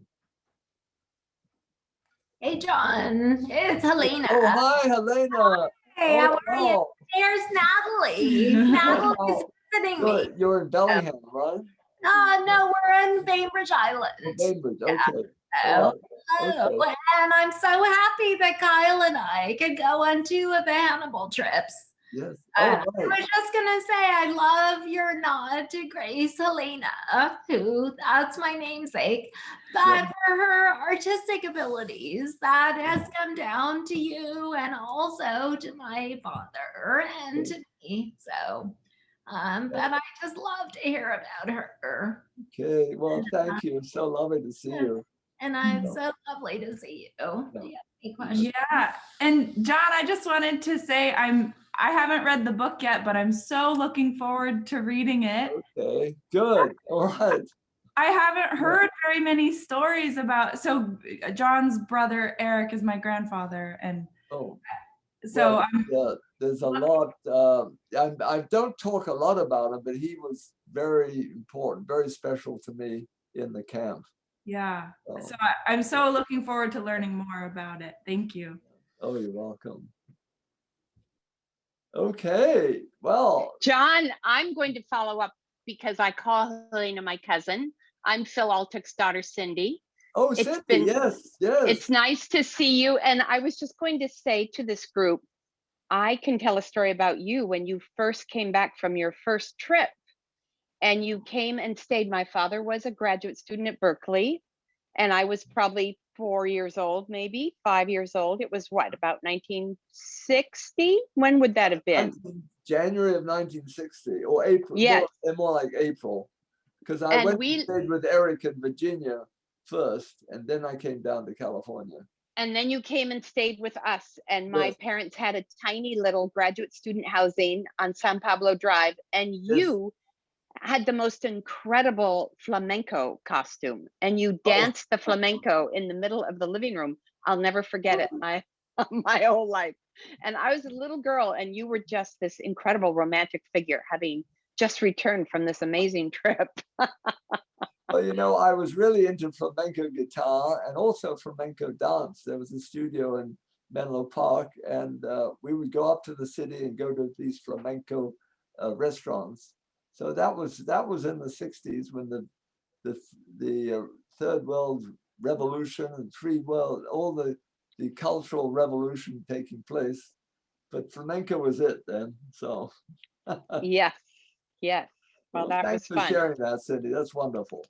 L: Hey, John, it's Helena.
B: Oh, hi, Helena.
L: Hey, how are you? There's Natalie. Natalie's visiting me.
B: You're in Bellingham, right?
L: No, we're in Bainbridge Island.
B: Oh, Bainbridge, okay.
L: Oh, and I'm so happy that Kyle and I could go on 2 of the Hannibal trips.
B: Yes.
L: I was just gonna say I love your nod to Grace Helena, who that's my namesake, but for her artistic abilities, that has come down to you and also to my father and to me. So, but I just love to hear about her.
B: Okay, well, thank you. So lovely to see you.
L: And it's so lovely to see you.
M: Yeah. And John, I just wanted to say I haven't read the book yet, but I'm so looking forward to reading it.
B: Okay, good. All right.
M: I haven't heard very many stories about, so John's brother Eric is my grandfather, and so
B: there's a lot. I don't talk a lot about him, but he was very important, very special to me in the camp.
M: Yeah. So I'm so looking forward to learning more about it. Thank you.
B: Oh, you're welcome. Okay, well.
N: John, I'm going to follow up because I call Helena my cousin. I'm Phil Altick's daughter, Cindy.
B: Oh, Cindy, yes.
N: It's nice to see you. And I was just going to say to this group, I can tell a story about you when you first came back from your first trip and you came and stayed. My father was a graduate student at Berkeley, and I was probably 4 years old, maybe 5 years old. It was what, about 1960? When would that have been?
B: January of 1960 or April.
N: Yeah.
B: More like April. Because I went and stayed with Eric in Virginia first, and then I came down to California.
N: And then you came and stayed with us. And my parents had a tiny little graduate student housing on San Pablo Drive. And you had the most incredible flamenco costume. And you danced the flamenco in the middle of the living room. I'll never forget it my whole life. And I was a little girl, and you were just this incredible romantic figure, having just returned from this amazing trip.
B: Well, you know, I was really into flamenco guitar and also flamenco dance. There was a studio in Menlo Park, and we would go up to the city and go to these flamenco restaurants. So that was in the 60s when the Third World Revolution and all the cultural revolution taking place. But flamenco was it then. So
N: yes. Well, that was fun.
B: Thanks for sharing that, Cindy. That's wonderful.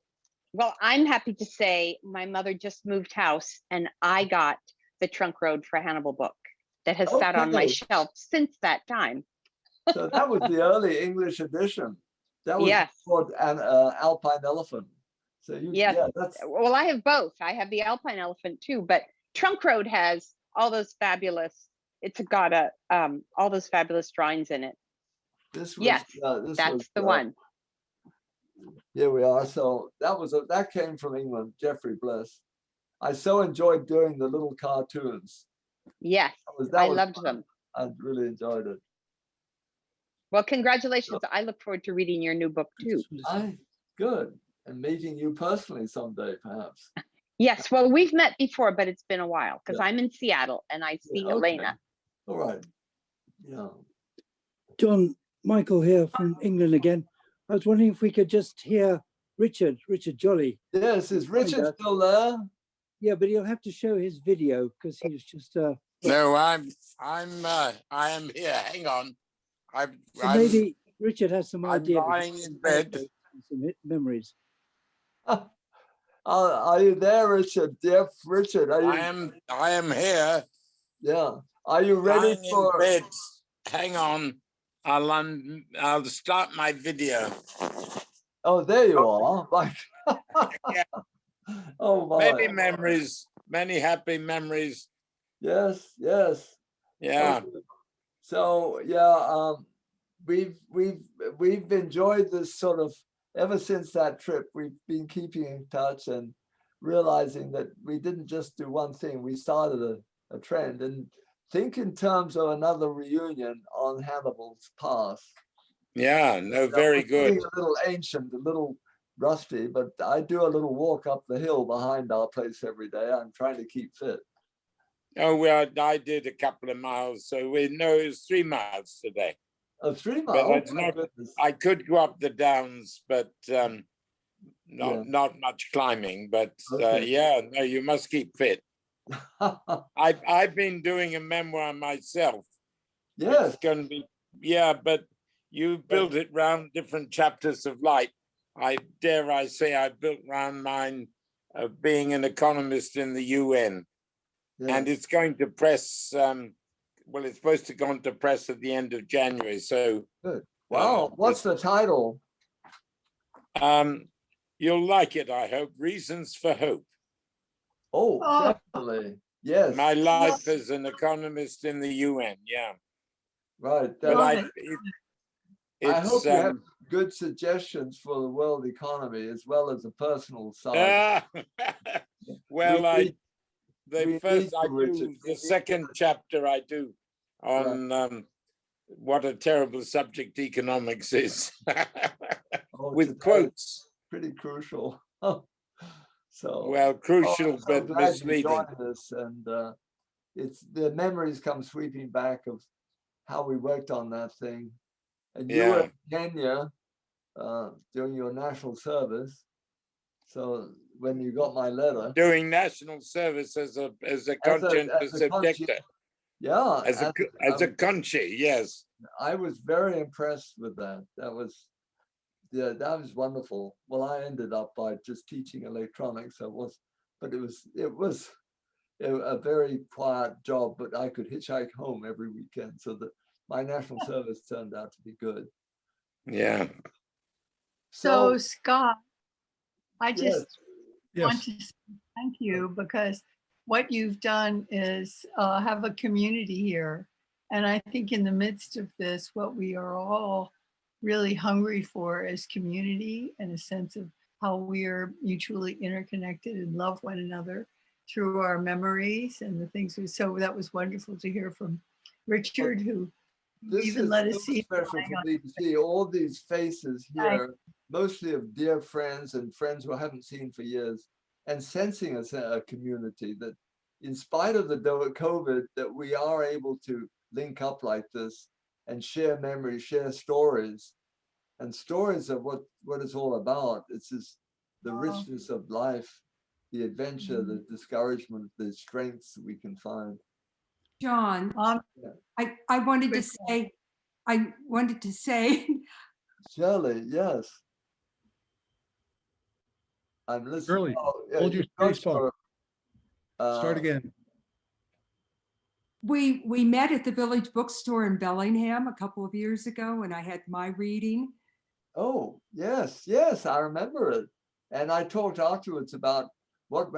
N: Well, I'm happy to say my mother just moved house, and I got the Trunk Road for Hannibal book that has sat on my shelf since that time.
B: So that was the early English edition. That was called an Alpine Elephant. So
N: well, I have both. I have the Alpine Elephant too, but Trunk Road has all those fabulous. It's got all those fabulous drawings in it. That's the one.
B: Here we are. So that came from England, Geoffrey Bliss. I so enjoyed doing the little cartoons.
N: Yes, I loved them.
B: I really enjoyed it.
N: Well, congratulations. I look forward to reading your new book too.
B: Good. And meeting you personally someday, perhaps.
N: Yes, well, we've met before, but it's been a while because I'm in Seattle and I see Helena.
B: All right. Yeah.
O: John, Michael here from England again. I was wondering if we could just hear Richard Jolly.
B: Yes, is Richard still there?
O: Yeah, but he'll have to show his video because he was just.
C: No, I am here. Hang on.
O: So maybe Richard has some idea.
C: I'm lying in bed.
O: Some memories.
B: Are you there, Richard? Dear Richard, are you?
C: I am here.
B: Yeah. Are you ready for
C: bed? Hang on. I'll start my video.
B: Oh, there you are.
C: Yeah.
B: Oh my.
C: Many memories, many happy memories.
B: Yes.
C: Yeah.
B: Okay. So yeah, we've enjoyed this sort of ever since that trip. We've been keeping in touch and realizing that we didn't just do one thing. We started a trend, and think in terms of another reunion on Hannibal's past.
C: Yeah, no, very good.
B: A little ancient, a little rusty, but I do a little walk up the hill behind our place every day. I'm trying to keep fit.
C: Oh, well, I did a couple of miles, so we know it was 3 miles today.
B: Oh, 3 miles?
C: But I could go up the downs, but not much climbing. But yeah, no, you must keep fit. I've been doing a memoir myself.
B: Yes.
C: It's going to be, but you built it around different chapters of light. I say I built around mine being an economist in the UN. Yeah. And it's going to press, well, it's supposed to go into press at the end of January. So
B: good. Wow. What's the title?
C: You'll like it, I hope. Reasons for Hope.
B: Oh, definitely. Yes.
C: My life as an economist in the UN. Yeah.
B: Right.
C: But
F: Love
B: I hope you have
C: it's
B: good suggestions for the world economy as well as the personal side.
C: well,
B: We
C: the
B: need
C: first I
B: you, Richard.
C: do, the second chapter I do on what a terrible subject economics is, with quotes.
B: Pretty crucial. So
C: Well, crucial
B: I'm so
C: but
B: glad you
C: misleading.
B: joined us, and it's the memories come sweeping back of how we worked on that thing. And you were in Kenya during your national service. So when you got my letter,
C: Doing national service as a conscientious objector.
B: Yeah,
C: as a conchi, yes.
B: I was very impressed with that. That was wonderful. Well, I ended up by just teaching electronics. It was a very quiet job, but I could hitchhike home every weekend. So that my national service turned out to be good.
C: Yeah.
F: So Scott, I just
A: Yes.
F: want to say thank you, because what you've done is have a community here. And I think in the midst of this, what we are all really hungry for is community and a sense of how we are mutually interconnected and love one another through our memories and the things so that was wonderful to hear from Richard, who even let us see.
B: Special for me to see all these faces here, mostly of dear friends and friends who I haven't seen for years, and sensing a community that, in spite of the COVID, that we are able to link up like this and share memories, share stories, and stories of what it's all about. It's just the richness of life, the adventure, the discouragement, the strengths we can find.
P: John, I wanted to say,
B: Shirley, yes. I'm listening.
A: Shirley, hold your space. Start again.
P: We met at the Village Bookstore in Bellingham a couple of years ago, and I had my reading.
B: Oh, yes, I remember it. And I talked afterwards about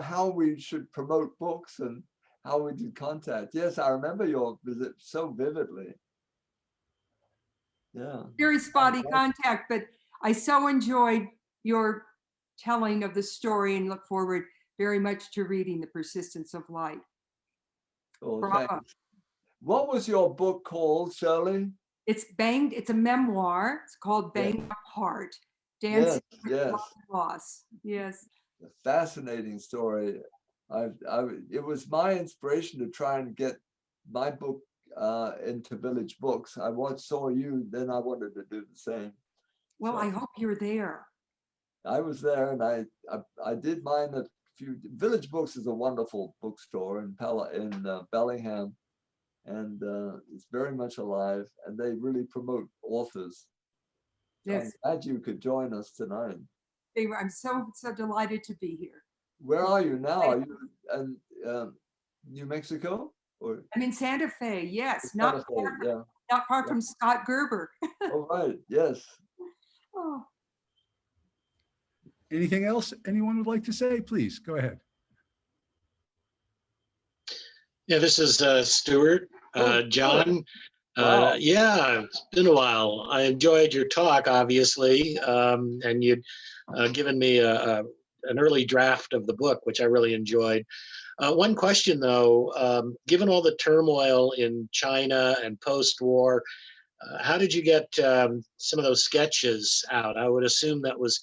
B: how we should promote books and how we did contact. Yes, I remember your visit so vividly. Yeah.
P: Very spotty contact, but I so enjoyed your telling of the story and look forward very much to reading The Persistence of Light.
B: Oh, thanks. What was your book called, Shirley?
P: It's a memoir. It's called Banged Up Heart, Dancing with Loss. Yes.
B: A fascinating story. It was my inspiration to try and get my book into Village Books. I saw you, then I wanted to do the same.
P: Well, so I hope you're there.
B: I was there, and I did mine at Village Books is a wonderful bookstore in Bellingham, and it's very much alive, and they really promote authors.
P: Yes.
B: I'm glad you could join us tonight.
P: I'm so delighted to be here.
B: Where are you now? Are you in New Mexico? Or?
P: I'm in Santa Fe, yes. Not far from Scott Gerber.
B: Oh, right, yes.
P: Oh.
A: Anything else anyone would like to say? Please go ahead.
Q: Yeah, this is Stuart. John, yeah, it's been a while. I enjoyed your talk, obviously, and you'd given me an early draft of the book, which I really enjoyed. One question, though, given all the turmoil in China and post-war, how did you get some of those sketches out? I would assume that was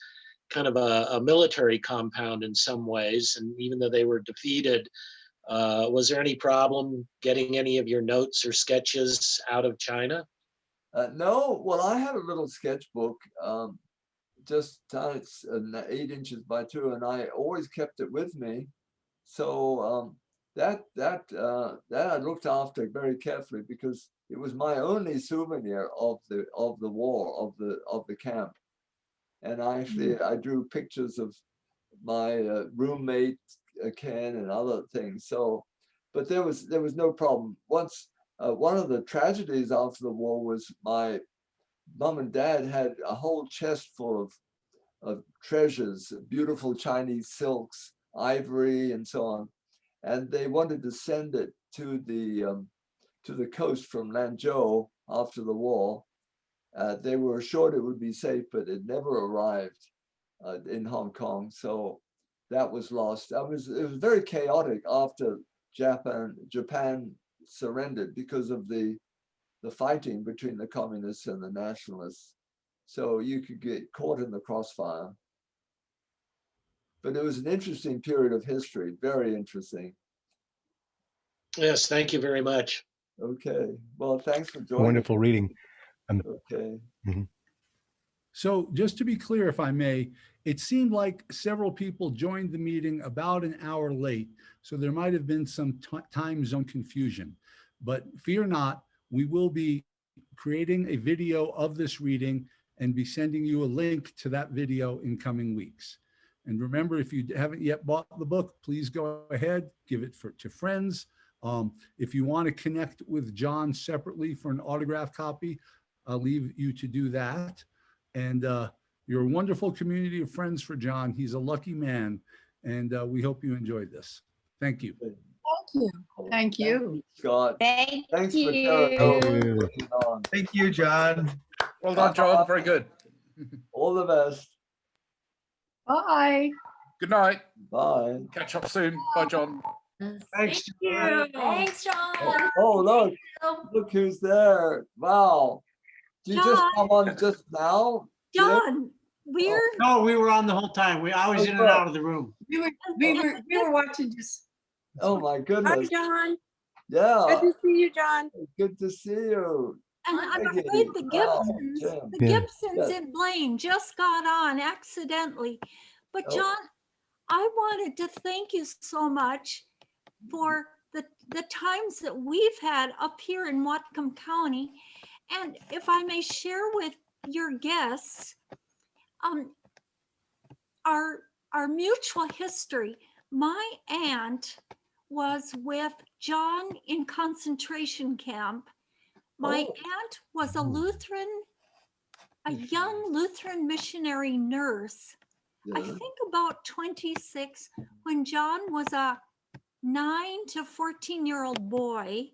Q: kind of a military compound in some ways, and even though they were defeated, was there any problem getting any of your notes or sketches out of China?
B: No, well, I have a little sketchbook, just it's 8 inches by 2, and I always kept it with me. So that I looked after very carefully, because it was my only souvenir of the war, of the camp. And I drew pictures of my roommate Ken and other things. So, but there was no problem. Once one of the tragedies after the war was my mom and dad had a whole chest full of treasures, beautiful Chinese silks, ivory, and so on. and they wanted to send it to the coast from Lanzhou after the war. They were assured it would be safe, but it never arrived in Hong Kong. So that was lost. It was very chaotic after Japan surrendered because of the fighting between the communists and the nationalists. So you could get caught in the crossfire. But it was an interesting period of history, very interesting.
Q: Yes, thank you very much.
B: Okay, well, thanks for joining.
D: Wonderful reading.
B: Okay.
A: So just to be clear, if I may, it seemed like several people joined the meeting about an hour late, so there might have been some time zone confusion. But fear not, we will be creating a video of this reading and be sending you a link to that video in coming weeks. And remember, if you haven't yet bought the book, please go ahead, give it to friends. If you want to connect with John separately for an autographed copy, I'll leave you to do that. And you're a wonderful community of friends for John. He's a lucky man, and we hope you enjoyed this. Thank you.
F: Thank you. Thank you.
B: Scott.
N: Thanks
B: for
N: you.
J: Thank you, John. Well done, John. Very good.
B: All the best.
F: Bye.
J: Good night.
B: Bye.
J: Catch up soon. Bye, John.
L: Thank you. Thanks, John.
B: Oh, look who's there. Wow. Did you just come on just now?
R: John, we're
S: No, we were on the whole time. I was in and out of the room.
P: We were watching just.
B: Oh my
R: Hi,
B: goodness.
R: John.
B: Yeah.
R: Good to see you, John.
B: Good to see you.
R: And I'm
B: Maggie.
R: afraid the
B: Wow,
R: Gibsons,
B: Jim.
R: the
D: Yeah.
R: Gibsons
B: Yeah.
R: and Blaine just got on accidentally. But
B: Oh.
R: John, I wanted to thank you so much for the times that we've had up here in Whatcom County. And if I may share with your guests, our mutual history. My aunt was with John in concentration camp. My aunt was a young Lutheran missionary nurse. I think about 26 when John was a 9 to 14-year-old boy.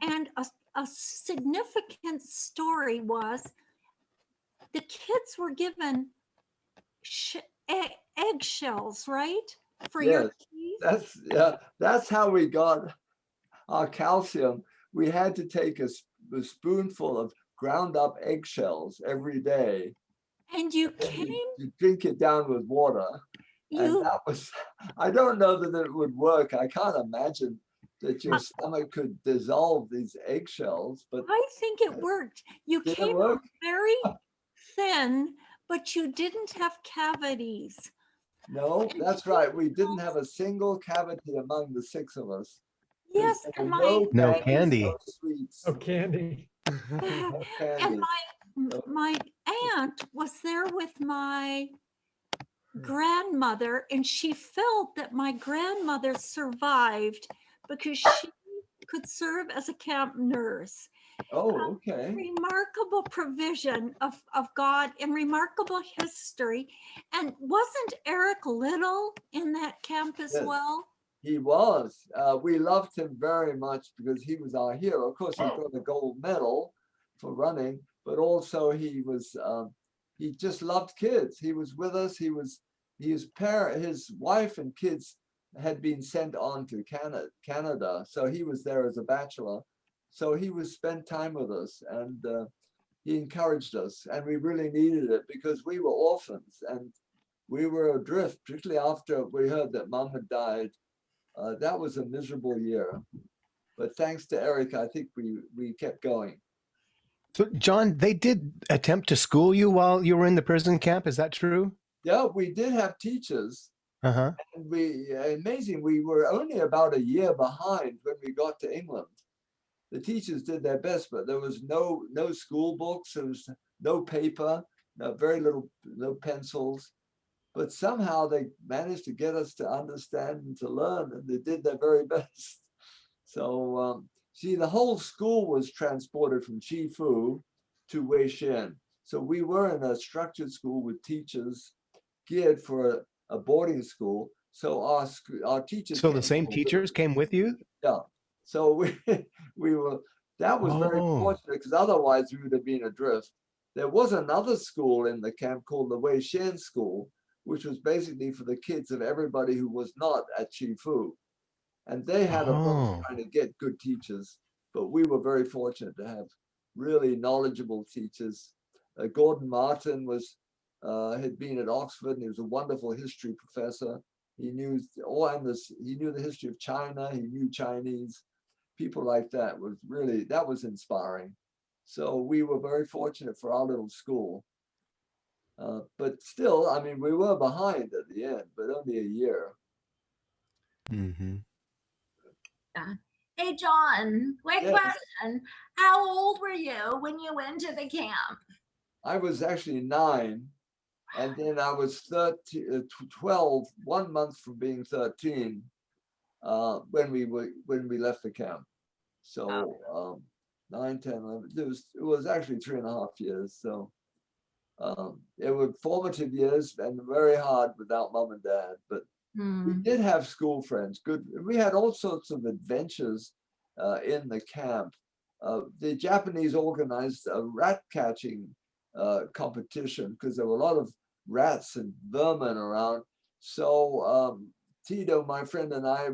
R: And a significant story was the kids were given eggshells, right? For your teeth.
B: That's how we got our calcium. We had to take a spoonful of ground up eggshells every day.
R: And you came.
B: You drink it down with water. And that was, I don't know that it would work. I can't imagine that your stomach could dissolve these eggshells, but
R: I think it worked. You
B: did it
R: came
B: work?
R: out very thin, but you didn't have cavities.
B: No, that's right. We didn't have a single cavity among the 6 of us.
R: Yes,
B: There
R: and
B: were
D: No
B: candies,
D: candy.
B: no sweets.
S: Oh, candy.
B: No
R: and
B: candy.
R: my aunt was there with my grandmother, and she felt that my grandmother survived because she could serve as a camp nurse.
B: Oh, okay.
R: Remarkable provision of God and remarkable history. And wasn't Eric Little in that camp as
B: Yes.
R: well?
B: He was. We loved him very much because he was our hero. Of course, he got a gold medal for running, but also he was. He just loved kids. He was with us. His wife and kids had been sent on to Canada, so he was there as a bachelor. So he spent time with us, and he encouraged us, and we really needed it because we were orphans and we were adrift, particularly after we heard that Mom had died. That was a miserable year, but thanks to Eric, I think we kept going.
D: So, John, they did attempt to school you while you were in the prison camp. Is that true?
B: Yeah, we did have teachers.
D: Uh-huh.
B: And amazing, we were only about a year behind when we got to England. The teachers did their best, but there was no school books, there was no paper, very little, no pencils. But somehow they managed to get us to understand and to learn, and they did their very best. So, see, the whole school was transported from Chifu to Weishan. So we were in a structured school with teachers geared for a boarding school, So our teachers.
D: So the same teachers came with you?
B: Yeah. So we were, that was very fortunate, because otherwise we would have been adrift. There was another school in the camp called the Wei Shan School, which was basically for the kids of everybody who was not at Chifu. And they had a problem trying to get good teachers, but we were very fortunate to have really knowledgeable teachers. Gordon Martin was had been at Oxford, and he was a wonderful history professor. He knew he knew the history of China. He knew Chinese. People like that was inspiring. So we were very fortunate for our little school. But still, I mean, we were behind at the end, but only a year.
D: Mm-hmm.
L: Hey, John, quick question. How old were you when you went to the camp?
B: I was actually 9, and then I was 12, 1 month from being 13, when we left the camp. So 9, 10, 11, it was actually 3.5 years. So it were formative years and very hard without mom and dad, but we did have school friends. Good. We had all sorts of adventures in the camp. The Japanese organized a rat catching competition because there were a lot of rats and vermin around. So Tito, my friend, and I,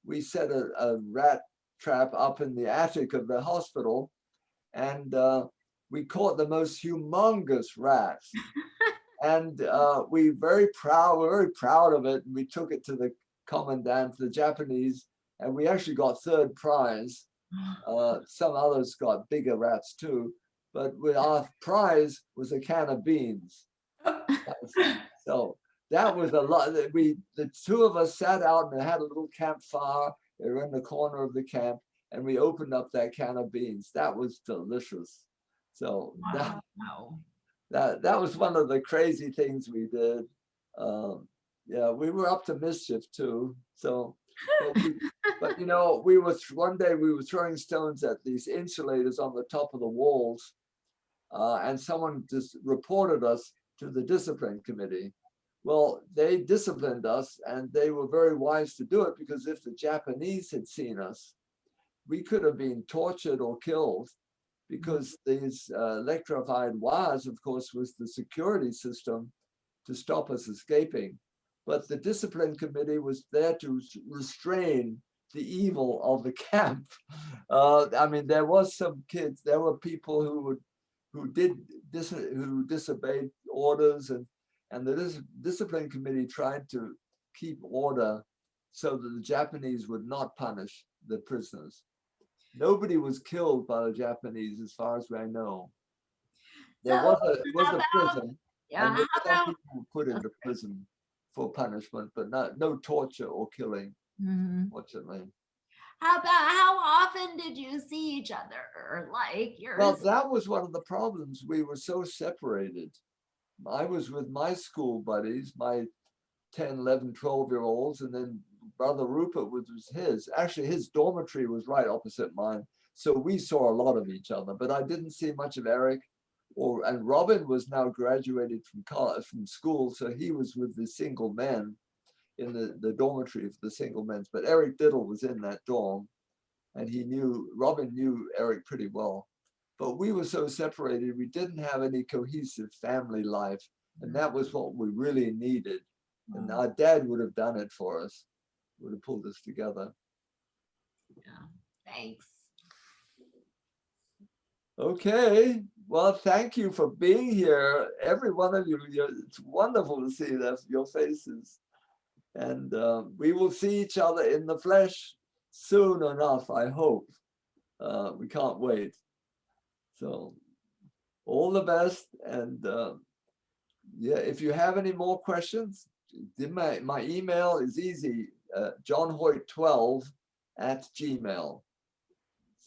B: we set a rat trap up in the attic of the hospital, and we caught the most humongous rats. And we we're very proud of it. And we took it to the commandant, the Japanese, and we actually got 3rd prize. Some others got bigger rats too, but our prize was a can of beans. So that was a lot. The 2 of us sat out and had a little campfire. They were in the corner of the camp, and we opened up that can of beans. That was delicious. So that was one of the crazy things we did. Yeah, we were up to mischief too. So, but you know, one day we were throwing stones at these insulators on the top of the walls, and someone just reported us to the discipline committee. Well, they disciplined us, and they were very wise to do it, because if the Japanese had seen us, we could have been tortured or killed, because these electrified wires, of course, was the security system to stop us escaping. But the discipline committee was there to restrain the evil of the camp. I mean, there was some kids, there were people who disobeyed orders, and the discipline committee tried to keep order so that the Japanese would not punish the prisoners. Nobody was killed by the Japanese, as far as I know. There was a prison, and some people were put into prison for punishment, but no torture or killing, fortunately.
L: How often did you see each other?
B: Well, that was one of the problems. We were so separated. I was with my school buddies, my 10, 11, 12-year-olds, and then Brother Rupert was his. Actually, his dormitory was right opposite mine. So we saw a lot of each other, but I didn't see much of Eric. And Robin was now graduated from college, from school, so he was with the single men in the dormitory of the single men's. But Eric Diddle was in that dorm, and Robin knew Eric pretty well. But we were so separated, we didn't have any cohesive family life, and that was what we really needed. And our dad would have done it for us, would have pulled us together.
L: Yeah, thanks.
B: Okay, well, thank you for being here, every one of you. It's wonderful to see your faces. And we will see each other in the flesh soon enough, I hope. We can't wait. So all the best. And yeah, if you have any more questions, my email is easy, johnhoyte12@gmail.com.